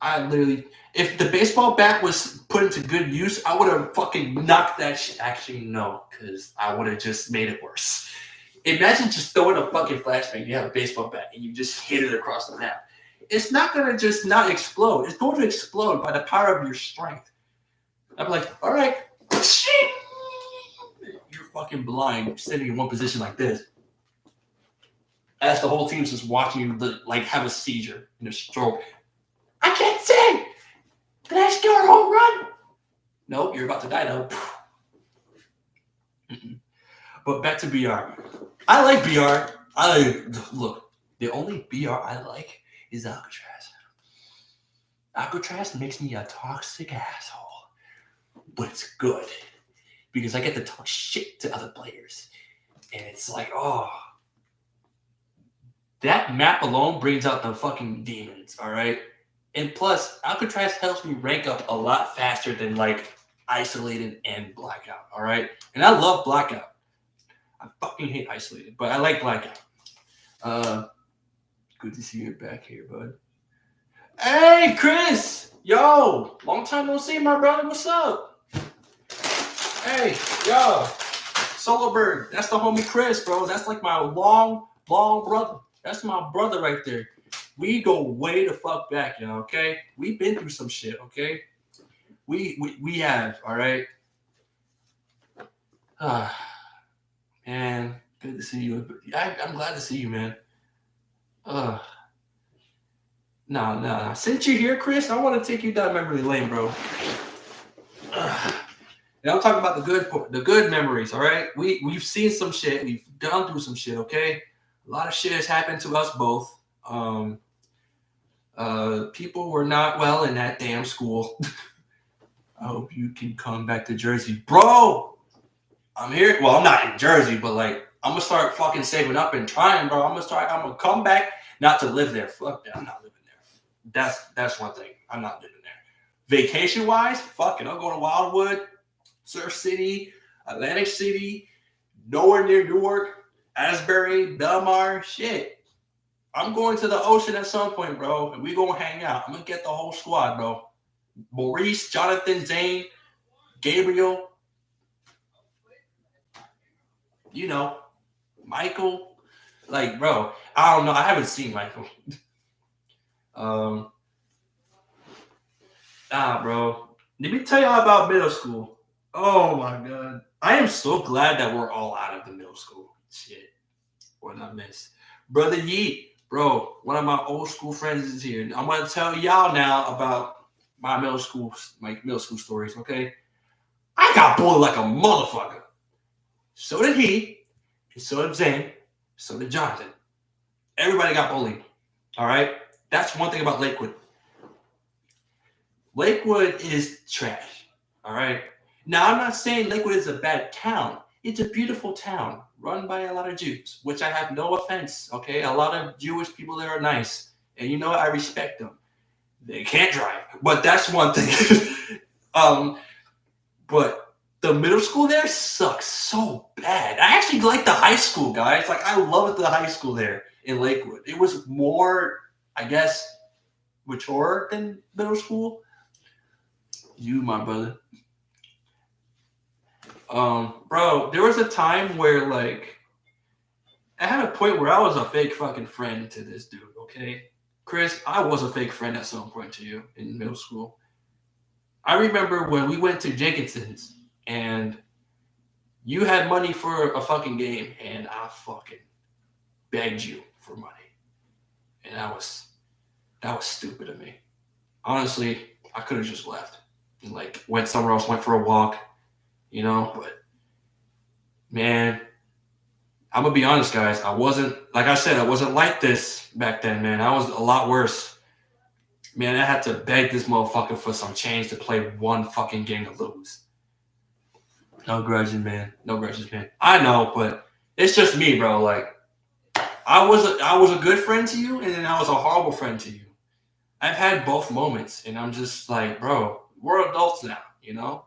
I literally, if the baseball bat was put into good use, I would have fucking knocked that shit. Actually, no, because I would have just made it worse. Imagine just throwing a fucking flashbang. You have a baseball bat and you just hit it across the map. It's not gonna just not explode. It's going to explode by the power of your strength. I'm like, all right, you're fucking blind, sitting in one position like this. As the whole team's just watching you like have a seizure and a stroke. I can't see. Did I score a home run? Nope, you're about to die now. But back to BR. I like BR. Look, the only BR I like is Alcatraz. Alcatraz makes me a toxic asshole, but it's good because I get to talk shit to other players, and it's like, oh, that map alone brings out the fucking demons. All right, and plus Alcatraz helps me rank up a lot faster than like Isolated and Blackout. All right, and I love Blackout. I fucking hate Isolated, but I like Blackout. Good to see you back here, bud. Hey, Chris! Yo! Long time no see, my brother. What's up? Hey, yo! Solo Bird. That's the homie Chris, bro. That's like my long brother. That's my brother right there. We go way the fuck back, yo, okay? We've been through some shit, okay? We have, all right? Man, good to see you. I'm glad to see you, man. No. Since you're here, Chris, I want to take you down memory lane, bro. And I'm talking about the good memories, all right? We've seen some shit. We've gone through some shit, okay? A lot of shit has happened to us both. People were not well in that damn school. I hope you can come back to Jersey. Bro! I'm here. Well, I'm not in Jersey, but like I'm gonna start fucking saving up and trying, bro. I'm gonna come back, not to live there. Fuck that. I'm not living there. That's one thing. I'm not living there. Vacation wise, fuck it. I'll go to Wildwood, Surf City, Atlantic City, nowhere near Newark, Asbury, Belmar. Shit. I'm going to the ocean at some point, bro, and we gonna hang out. I'm gonna get the whole squad, bro. Maurice, Jonathan, Zane, Gabriel. You know, Michael, like, bro, I don't know. I haven't seen Michael. Bro. Let me tell y'all about middle school. Oh my god. I am so glad that we're all out of the middle school. Shit. What I miss. Brother Yeet, bro, one of my old school friends is here. I'm gonna tell y'all now about my middle school stories, okay? I got bullied like a motherfucker. So did he, and so did Zane, so did Jonathan. Everybody got bullied. All right? That's one thing about Lakewood. Lakewood is trash. All right? Now, I'm not saying Lakewood is a bad town. It's a beautiful town run by a lot of Jews, which I have no offense, okay? A lot of Jewish people there are nice. And you know what? I respect them. They can't drive. But that's one thing. But the middle school there sucks so bad. I actually like the high school, guys. Like, I loved the high school there in Lakewood. It was more, I guess, mature than middle school. You, my brother. Bro, there was a time where, like, I had a point where I was a fake fucking friend to this dude, okay? Chris, I was a fake friend at some point to you in middle school. I remember when we went to Jenkinson's, and you had money for a fucking game, and I fucking begged you for money. And that was stupid of me. Honestly, I could have just left and like went somewhere else, went for a walk, you know, but man, I'm gonna be honest, guys. I wasn't like this back then, man. I was a lot worse. Man, I had to beg this motherfucker for some change to play one fucking game to lose. No grudges, man. I know, but it's just me, bro. Like, I was a good friend to you, and then I was a horrible friend to you. I've had both moments, and I'm just like, bro, we're adults now, you know?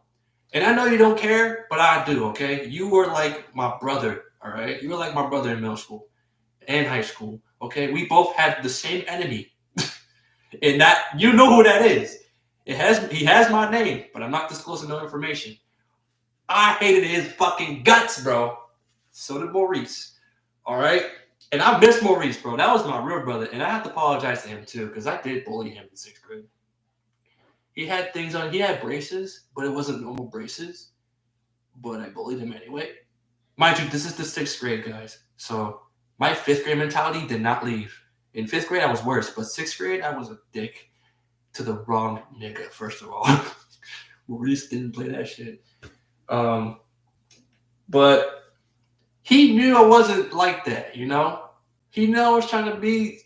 And I know you don't care, but I do, okay? You were like my brother, all right? You were like my brother in middle school and high school, okay? We both had the same enemy. And that, you know who that is. He has my name, but I'm not disclosing no information. I hated his fucking guts, bro. So did Maurice. All right? And I miss Maurice, bro. That was my real brother. And I have to apologize to him, too, because I did bully him in 6th grade. He had things on. He had braces, but it wasn't normal braces. But I bullied him anyway. Mind you, this is the 6th grade, guys. So my 5th grade mentality did not leave. In 5th grade, I was worse. But 6th grade, I was a dick to the wrong nigga, first of all. Maurice didn't play that shit. But he knew I wasn't like that, you know? He knew I was trying to be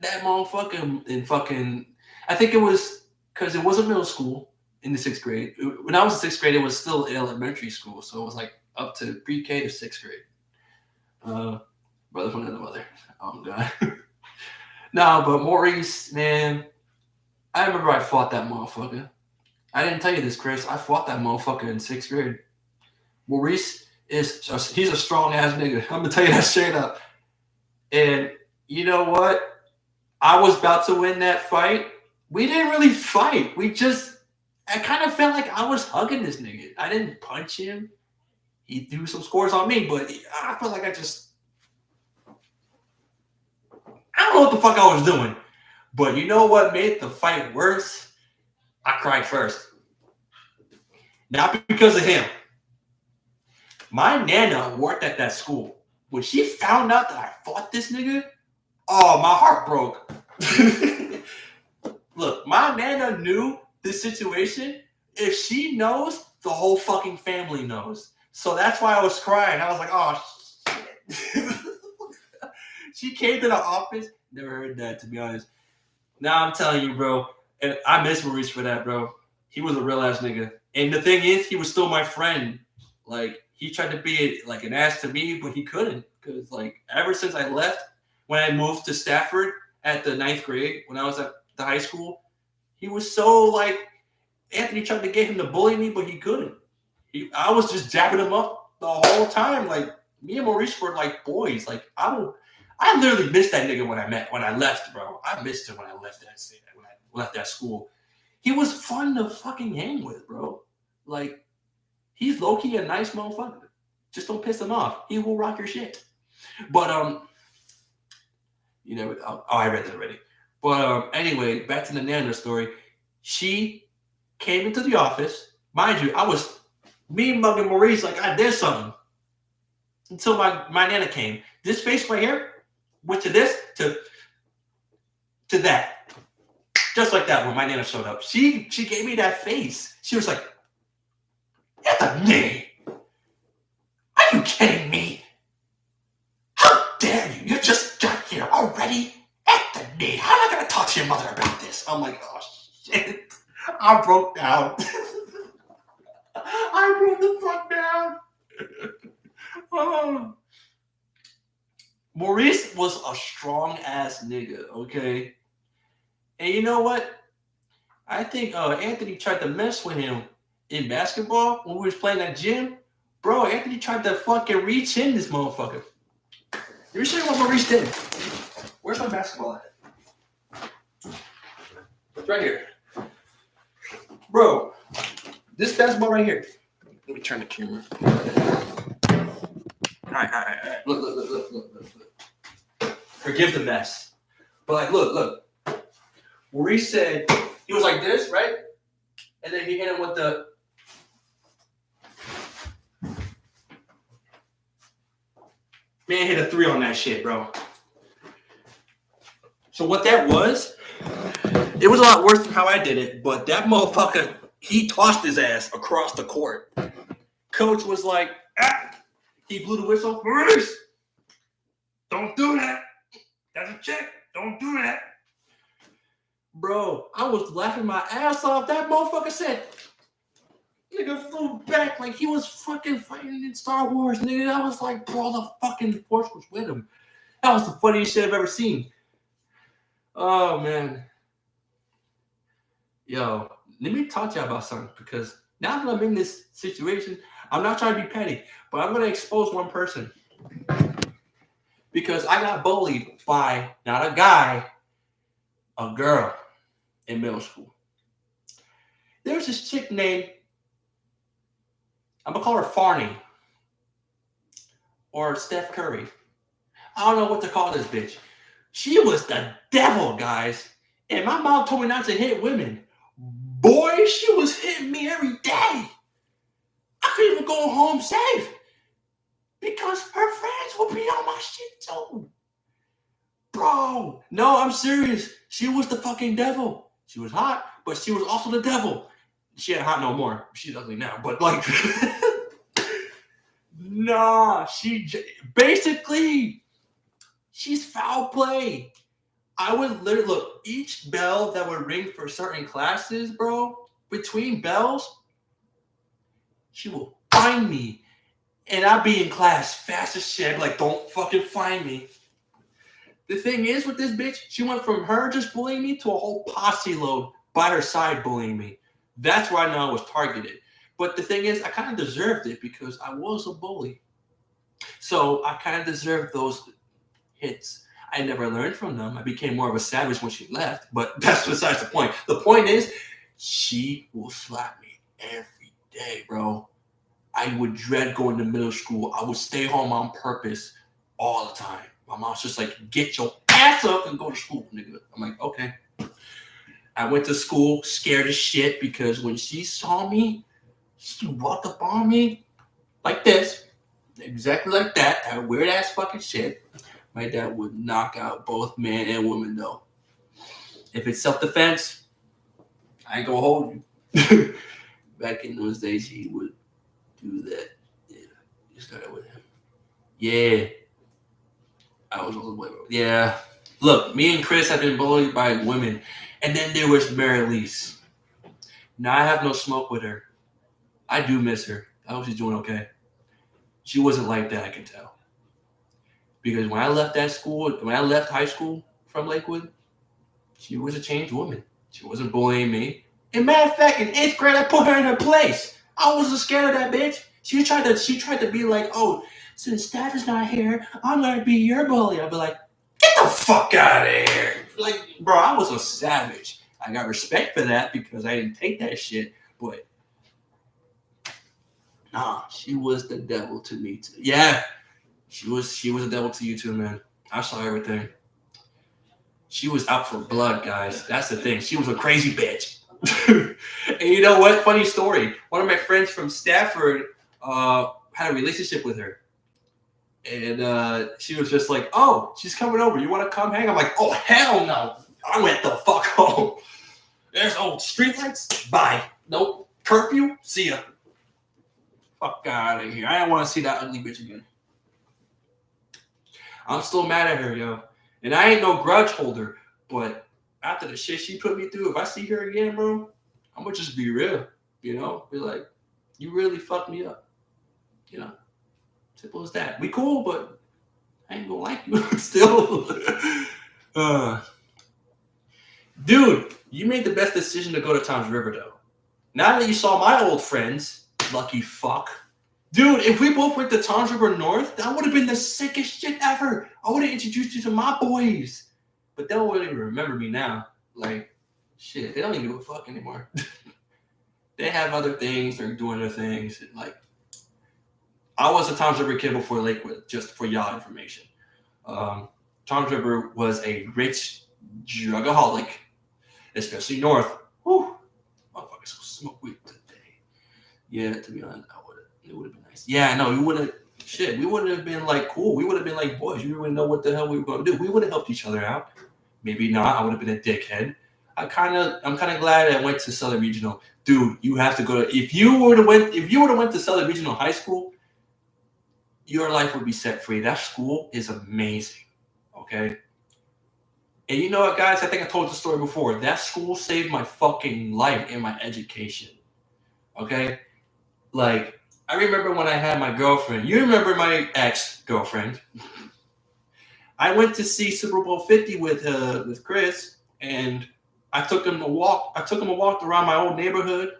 that motherfucker in fucking... I think it was because it wasn't middle school in the 6th grade. When I was in 6th grade, it was still elementary school. So it was like up to pre-K to 6th grade. Brother from another mother. Oh, God. No, but Maurice, man, I remember I fought that motherfucker. I didn't tell you this, Chris. I fought that motherfucker in 6th grade. Maurice he's a strong ass nigga. I'm gonna tell you that straight up. And you know what? I was about to win that fight. We didn't really fight. I kind of felt like I was hugging this nigga. I didn't punch him. He threw some scores on me, but I felt like I don't know what the fuck I was doing. But you know what made the fight worse? I cried first. Not because of him. My nana worked at that school. When she found out that I fought this nigga, oh, my heart broke. Look, my nana knew this situation. If she knows, the whole fucking family knows. So that's why I was crying. I was like, oh, shit. She came to the office. Never heard that, to be honest. Now I'm telling you, bro. And I miss Maurice for that, bro. He was a real ass nigga. And the thing is, he was still my friend. Like, he tried to be like an ass to me, but he couldn't. Because, like, ever since I left, when I moved to Stafford at the 9th grade, when I was at the high school, he was so, like, Anthony tried to get him to bully me, but he couldn't. I was just jabbing him up the whole time. Like, me and Maurice were like boys. Like, I literally missed that nigga when I left, bro. I missed him when I left that school. He was fun to fucking hang with, bro. Like, he's low-key a nice motherfucker. Just don't piss him off. He will rock your shit. But, you know, I read that already. But, anyway, back to the Nana story. She came into the office. Mind you, I was mugging Maurice like I did something. Until my Nana came. This face right here went to this, to that. Just like that when my Nana showed up. She gave me that face. She was like, Anthony, are you kidding me? How dare you? You just got here already? Anthony, how am I going to talk to your mother about this? I'm like, oh, shit. I broke down. I broke the fuck down. Oh. Maurice was a strong-ass nigga, okay? And you know what? I think Anthony tried to mess with him in basketball when we was playing that gym. Bro, Anthony tried to fucking reach in this motherfucker. Let me show you what Maurice did. Where's my basketball at? It's right here. Bro, this basketball right here. Let me turn the camera. All right. Look. Forgive the mess. But like, look. Maurice said, he was like this, right? And then he hit him with the... Man hit a 3 on that shit, bro. So what that was, it was a lot worse than how I did it, but that motherfucker, he tossed his ass across the court. Coach was like, he blew the whistle. Maurice, don't do that. That's a check. Don't do that. Bro, I was laughing my ass off. That motherfucker said, nigga flew back like he was fucking fighting in Star Wars, nigga. I was like, bro, the fucking force was with him. That was the funniest shit I've ever seen. Oh man, yo, let me talk to you about something because now that I'm in this situation, I'm not trying to be petty, but I'm gonna expose one person because I got bullied by not a guy, a girl in middle school. There's this chick named, I'm gonna call her Farney or Steph Curry. I don't know what to call this bitch. She was the devil, guys. And my mom told me not to hit women. Boy, she was hitting me every day. I couldn't even go home safe because her friends would be on my shit too. Bro, no, I'm serious. She was the fucking devil. She was hot, but she was also the devil. She ain't hot no more. She's ugly now, but like, nah, basically, she's foul play. I would literally look, each bell that would ring for certain classes, bro, between bells, she will find me. And I'd be in class fast as shit. I'd be like, don't fucking find me. The thing is with this bitch, she went from her just bullying me to a whole posse load by her side bullying me. That's where I know I was targeted. But the thing is, I kind of deserved it because I was a bully. So I kind of deserved those hits. I never learned from them. I became more of a savage when she left, but that's besides the point. The point is, she will slap me every day, bro. I would dread going to middle school. I would stay home on purpose all the time. My mom's just like, get your ass up and go to school, nigga. I'm like, okay. I went to school scared as shit because when she saw me, she walked up on me like this, exactly like that weird ass fucking shit. My dad would knock out both man and woman, though. If it's self-defense, I ain't gonna hold you. Back in those days, he would do that. Yeah, you started with him. Yeah. I was all the way. Yeah. Look, me and Chris have been bullied by women. And then there was Mary Lise. Now I have no smoke with her. I do miss her. I hope she's doing okay. She wasn't like that, I can tell. Because when I left high school from Lakewood, she was a changed woman. She wasn't bullying me. And matter of fact, in 8th grade, I put her in her place. I wasn't scared of that bitch. She tried to be like, oh, since Steph is not here, I'm gonna be your bully. I'd be like, get the fuck out of here. Like, bro, I was a savage. I got respect for that because I didn't take that shit. But nah, she was the devil to me too. Yeah. She was a devil to you too, man. I saw everything. She was out for blood, guys. That's the thing. She was a crazy bitch. And you know what? Funny story. One of my friends from Stafford had a relationship with her. And she was just like, oh, she's coming over. You want to come hang? I'm like, oh, hell no. I went the fuck home. There's old streetlights. Bye. Nope. Curfew. See ya. Fuck out of here. I don't want to see that ugly bitch again. I'm still mad at her, yo. And I ain't no grudge holder, but after the shit she put me through, if I see her again, bro, I'm gonna just be real, you know? Be like, you really fucked me up. You know? Simple as that. We cool, but I ain't gonna like you still. Dude, you made the best decision to go to Tom's River, though. Now that you saw my old friends, lucky fuck. Dude, if we both went to Tom's River North, that would have been the sickest shit ever. I would have introduced you to my boys. But they don't even remember me now. Like, shit, they don't even give a fuck anymore. They have other things. They're doing their things. Like, I was a Tom's River kid before Lakewood, just for y'all information. Tom's River was a rich drugaholic, especially North. Whew. Motherfuckers will smoke weed today. Yeah, to be honest, it would have been nice. Yeah, no, we wouldn't have been like cool. We would have been like boys. We wouldn't know what the hell we were going to do. We would have helped each other out. Maybe not. I would have been a dickhead. I'm kind of glad I went to Southern Regional. Dude, you have to go to, if you would have went to Southern Regional High School, your life would be set free. That school is amazing. Okay? And you know what, guys? I think I told the story before. That school saved my fucking life and my education. Okay? Like, I remember when I had my girlfriend. You remember my ex-girlfriend. I went to see Super Bowl 50 with Chris, and I took him to walk. I took him a walk around my old neighborhood,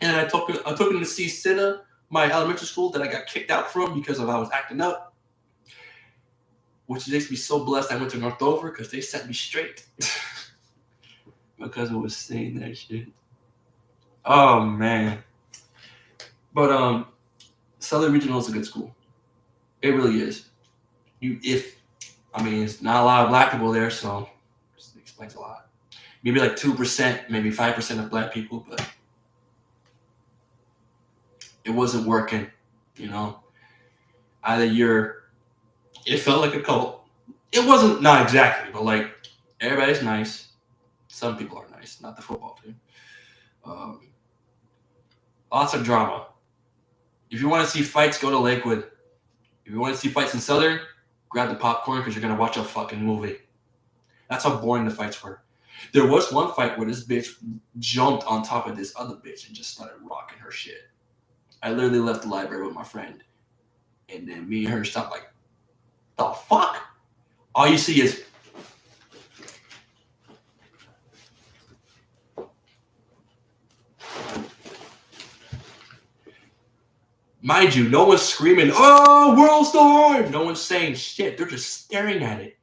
and I took him to see Sita, my elementary school that I got kicked out from because of I was acting up, which makes me so blessed. I went to Northover because they set me straight. My cousin was saying that shit. Oh man, but Southern Regional is a good school. It really is. It's not a lot of black people there, so it explains a lot. Maybe like 2%, maybe 5% of black people, but it wasn't working, you know. It felt like a cult. It wasn't, not exactly, but like everybody's nice. Some people are nice, not the football team. Lots of drama. If you want to see fights, go to Lakewood. If you want to see fights in Southern, grab the popcorn because you're going to watch a fucking movie. That's how boring the fights were. There was one fight where this bitch jumped on top of this other bitch and just started rocking her shit. I literally left the library with my friend. And then me and her stopped like, the fuck? All you see is... Mind you, no one's screaming, oh, world star! No one's saying shit. They're just staring at it.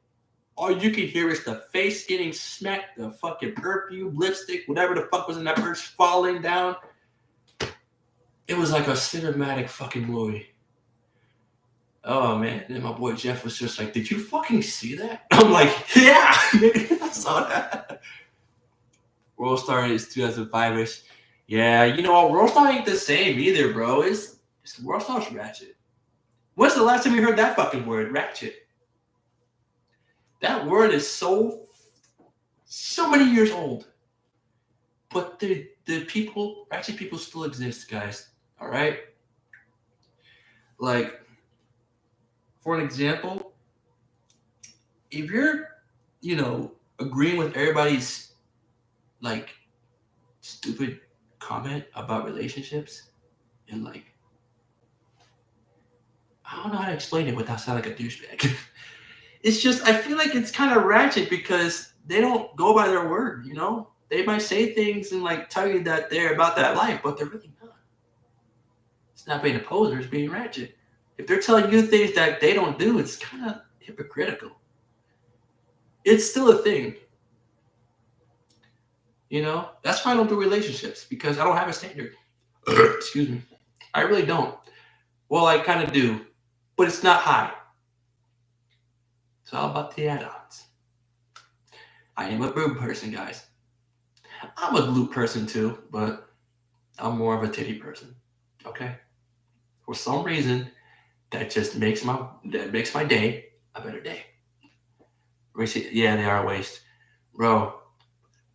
All you can hear is the face getting smacked, the fucking perfume, lipstick, whatever the fuck was in that purse falling down. It was like a cinematic fucking movie. Oh, man. And my boy Jeff was just like, did you fucking see that? I'm like, yeah, I saw that. World Star is 2005-ish. Yeah, you know what? World Star ain't the same either, bro. It's World Star's ratchet. When's the last time you heard that fucking word, ratchet? That word is so many years old. But the ratchet people still exist, guys. All right? Like, for an example, if you're, agreeing with everybody's, like, stupid comment about relationships and, like, I don't know how to explain it without sounding like a douchebag. It's just, I feel like it's kind of ratchet because they don't go by their word, you know? They might say things and, like, tell you that they're about that life, but they're really not. It's not being a poser, it's being ratchet. If they're telling you things that they don't do, it's kind of hypocritical. It's still a thing. You know? That's why I don't do relationships, because I don't have a standard. Excuse me. I really don't. Well, I kind of do, but it's not high. It's all about the add-ons. I am a boob person, guys. I'm a glute person too, but I'm more of a titty person. Okay? For some reason, that just makes my day a better day. Yeah, they are a waste. Bro,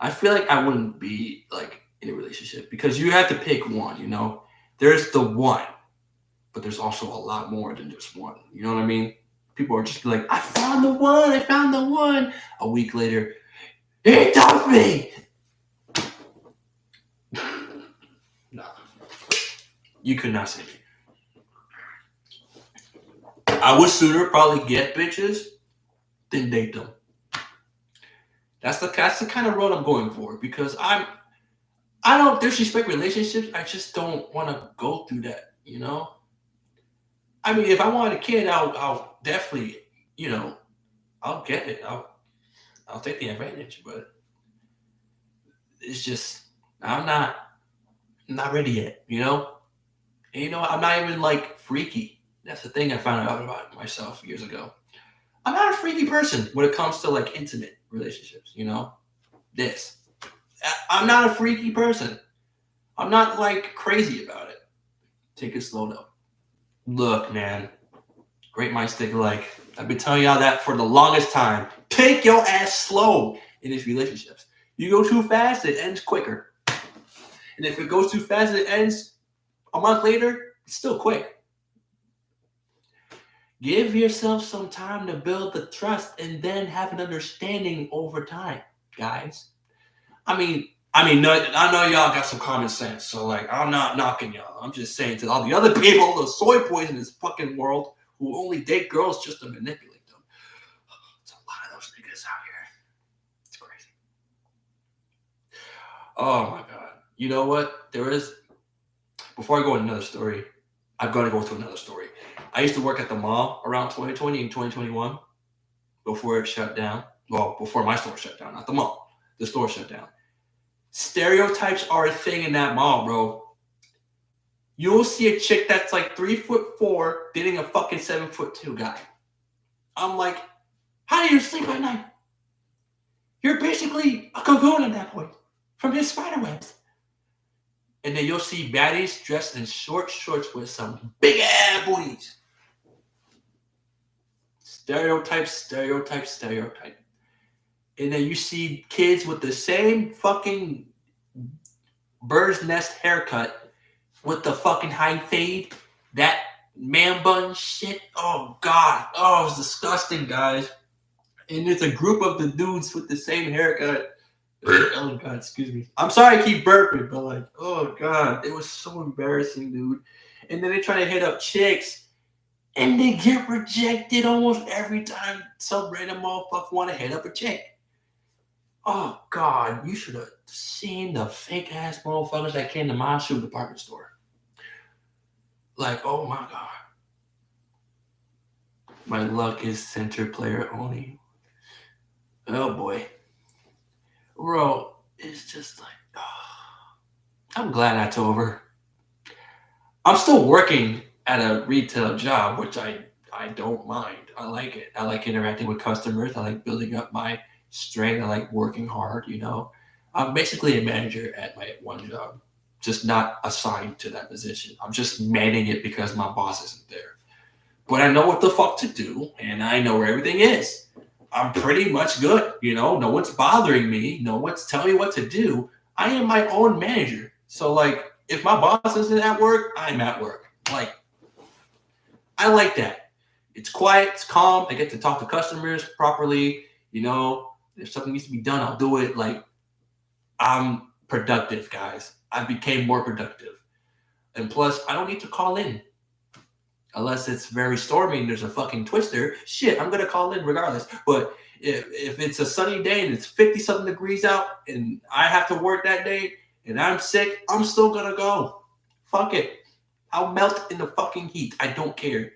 I feel like I wouldn't be like in a relationship because you have to pick one, you know? There's the one, but there's also a lot more than just one. You know what I mean? People are just like, I found the one. A week later, he dumped me. No. You could not say me. I would sooner probably get bitches than date them. That's the kind of road I'm going for because I don't disrespect relationships. I just don't want to go through that, you know? I mean, if I want a kid, I'll definitely, I'll get it. I'll take the advantage, but it's just I'm not ready yet, you know? And I'm not even like freaky. That's the thing I found out about myself years ago. I'm not a freaky person when it comes to like intimate relationships, you know? I'm not a freaky person. I'm not like crazy about it. Take it slow though. Look, man. Great minds think alike. I've been telling y'all that for the longest time. Take your ass slow in these relationships. You go too fast, it ends quicker. And if it goes too fast and it ends a month later, it's still quick. Give yourself some time to build the trust and then have an understanding over time, guys. I mean, I know y'all got some common sense, so like I'm not knocking y'all. I'm just saying to all the other people, the soy boys in this fucking world who only date girls just to manipulate them. Oh my god. You know what? There is. Before I go into another story, I've got to go to another story. I used to work at the mall around 2020 and 2021 before it shut down. Well, before my store shut down, not the mall. The store shut down. Stereotypes are a thing in that mall, bro. You'll see a chick that's like 3'4" dating a fucking 7'2" guy. I'm like, how do you sleep at night? You're basically a cocoon at that point from his spider webs. And then you'll see baddies dressed in short shorts with some big ass booties. Stereotype, stereotype, stereotype. And then you see kids with the same fucking bird's nest haircut with the fucking high fade, that man bun shit. Oh god, oh it's disgusting, guys. And it's a group of the dudes with the same haircut. Oh god, excuse me. I'm sorry I keep burping, but like, oh god, it was so embarrassing, dude. And then they try to hit up chicks, and they get rejected almost every time some random motherfucker want to hit up a chick. Oh god, you should have seen the fake ass motherfuckers that came to my shoe department store. Like, oh my god. My luck is center player only. Oh boy. Bro, it's just like, oh, I'm glad that's over. I'm still working at a retail job, which I don't mind. I like it. I like interacting with customers. I like building up my strength. I like working hard, you know. I'm basically a manager at my one job, just not assigned to that position. I'm just manning it because my boss isn't there. But I know what the fuck to do, and I know where everything is. I'm pretty much good, you know. No one's bothering me. No one's telling me what to do. I am my own manager. So, like, if my boss isn't at work, I'm at work. Like, I like that. It's quiet, it's calm. I get to talk to customers properly. You know, if something needs to be done, I'll do it. Like, I'm productive, guys. I became more productive. And plus, I don't need to call in. Unless it's very stormy and there's a fucking twister. Shit, I'm going to call in regardless. But if it's a sunny day and it's 50-something degrees out and I have to work that day and I'm sick, I'm still going to go. Fuck it. I'll melt in the fucking heat. I don't care.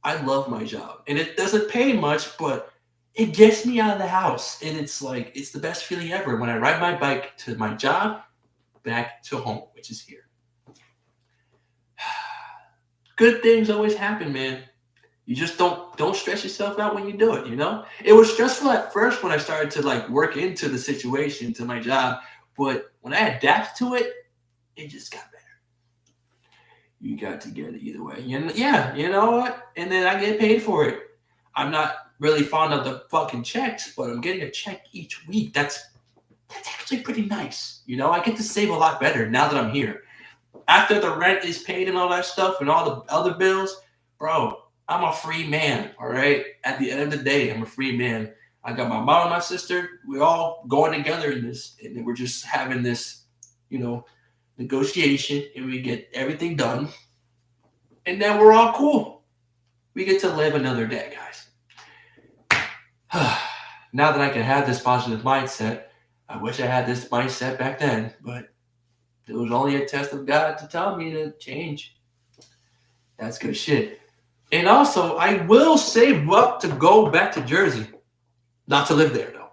I love my job. And it doesn't pay much, but it gets me out of the house. And it's like, it's the best feeling ever when I ride my bike to my job, back to home, which is here. Good things always happen, man. You just don't stress yourself out when you do it, you know? It was stressful at first when I started to like work into the situation, to my job. But when I adapted to it, it just got better. You got to get it either way. Yeah, you know what? And then I get paid for it. I'm not really fond of the fucking checks, but I'm getting a check each week. That's actually pretty nice. You know, I get to save a lot better now that I'm here. After the rent is paid and all that stuff and all the other bills, bro, I'm a free man, all right? At the end of the day, I'm a free man. I got my mom and my sister. We're all going together in this, and we're just having this, you know, negotiation, and we get everything done. And then we're all cool. We get to live another day, guys. Now that I can have this positive mindset, I wish I had this mindset back then, but it was only a test of God to tell me to change. That's good shit. And also, I will save up to go back to Jersey. Not to live there, though.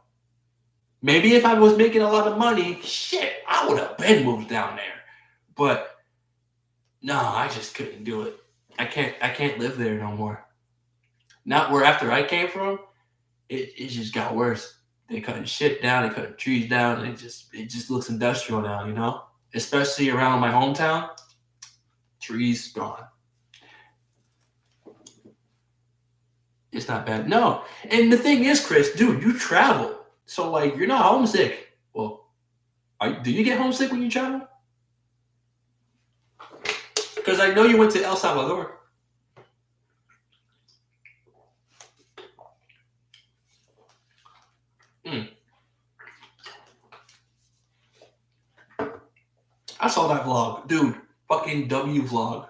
Maybe if I was making a lot of money, shit, I would have been moved down there. But no, I just couldn't do it. I can't live there no more. Not where after I came from, it just got worse. They cutting shit down, they cutting trees down, and it just looks industrial now, you know? Especially around my hometown, trees gone. It's not bad. No. And the thing is, Chris, dude, you travel. So, like, you're not homesick. Well, do you get homesick when you travel? Because I know you went to El Salvador. I saw that vlog. Dude, fucking W vlog.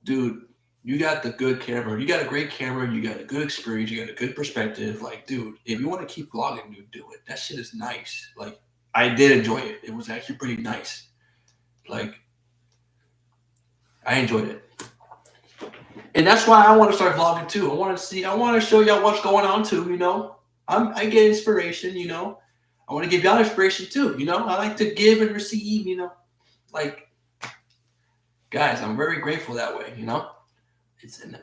Dude, You got the good camera. You got a great camera. You got a good experience. You got a good perspective. Like, dude, if you want to keep vlogging, dude, do it. That shit is nice. Like, I did enjoy it. It was actually pretty nice. Like, I enjoyed it. And that's why I want to start vlogging too. I want to show y'all what's going on too, you know. I get inspiration, you know. I want to give y'all inspiration too, you know. I like to give and receive, you know. Like, guys, I'm very grateful that way, you know.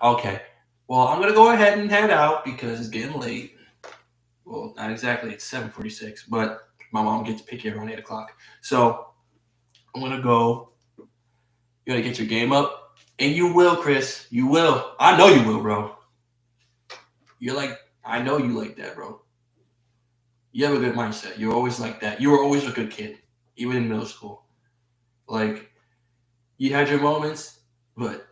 Okay. Well, I'm gonna go ahead and head out because it's getting late. Well, not exactly. It's 7:46, but my mom gets picky around 8 o'clock. So I'm gonna go. You gotta get your game up, and you will, Chris. You will. I know you will, bro. You're like, I know you like that, bro. You have a good mindset. You're always like that. You were always a good kid, even in middle school. Like, you had your moments, but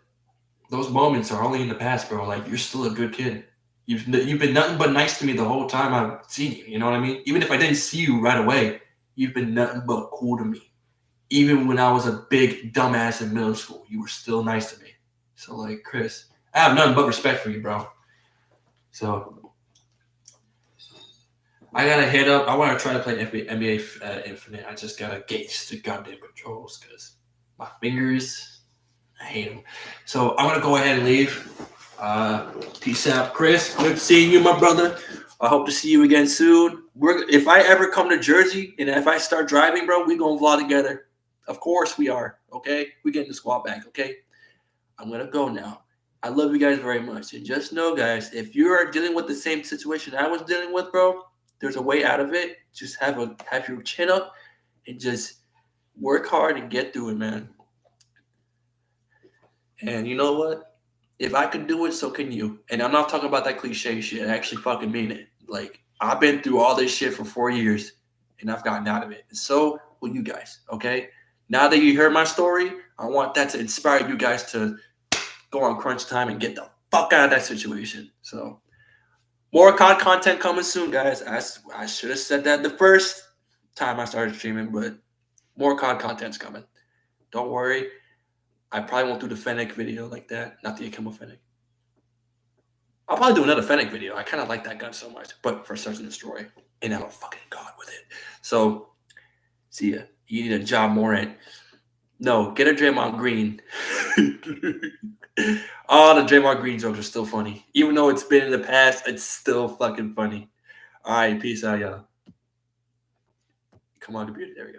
those moments are only in the past, bro. Like, you're still a good kid. You've been nothing but nice to me the whole time I've seen you. You know what I mean? Even if I didn't see you right away, you've been nothing but cool to me. Even when I was a big dumbass in middle school, you were still nice to me. So, like, Chris, I have nothing but respect for you, bro. So, I gotta hit up. I want to try to play NBA Infinite. I just gotta gauge the goddamn controls because my fingers, I hate them. So, I'm gonna go ahead and leave. Peace out, Chris. Good seeing you, my brother. I hope to see you again soon. If I ever come to Jersey and if I start driving, bro, we gonna vlog together. Of course we are. Okay, we getting the squad back. Okay, I'm gonna go now. I love you guys very much, and just know, guys, if you are dealing with the same situation I was dealing with, bro, there's a way out of it. Just have your chin up and just work hard and get through it, man. And you know what? If I could do it, so can you. And I'm not talking about that cliche shit. I actually fucking mean it. Like, I've been through all this shit for 4 years, and I've gotten out of it. And so will you guys, okay? Now that you heard my story, I want that to inspire you guys to go on crunch time and get the fuck out of that situation. So, more content coming soon, guys. I should have said that the first time I started streaming, but more content's coming. Don't worry. I probably won't do the Fennec video like that. Not the Akimbo Fennec. I'll probably do another Fennec video. I kind of like that gun so much. But for Search and Destroy. And I'm a fucking god with it. So, see ya. You need a job more in. No, get a Draymond Green. All the Draymond Green jokes are still funny. Even though it's been in the past, it's still fucking funny. All right, peace out, y'all. Come on, computer. There we go.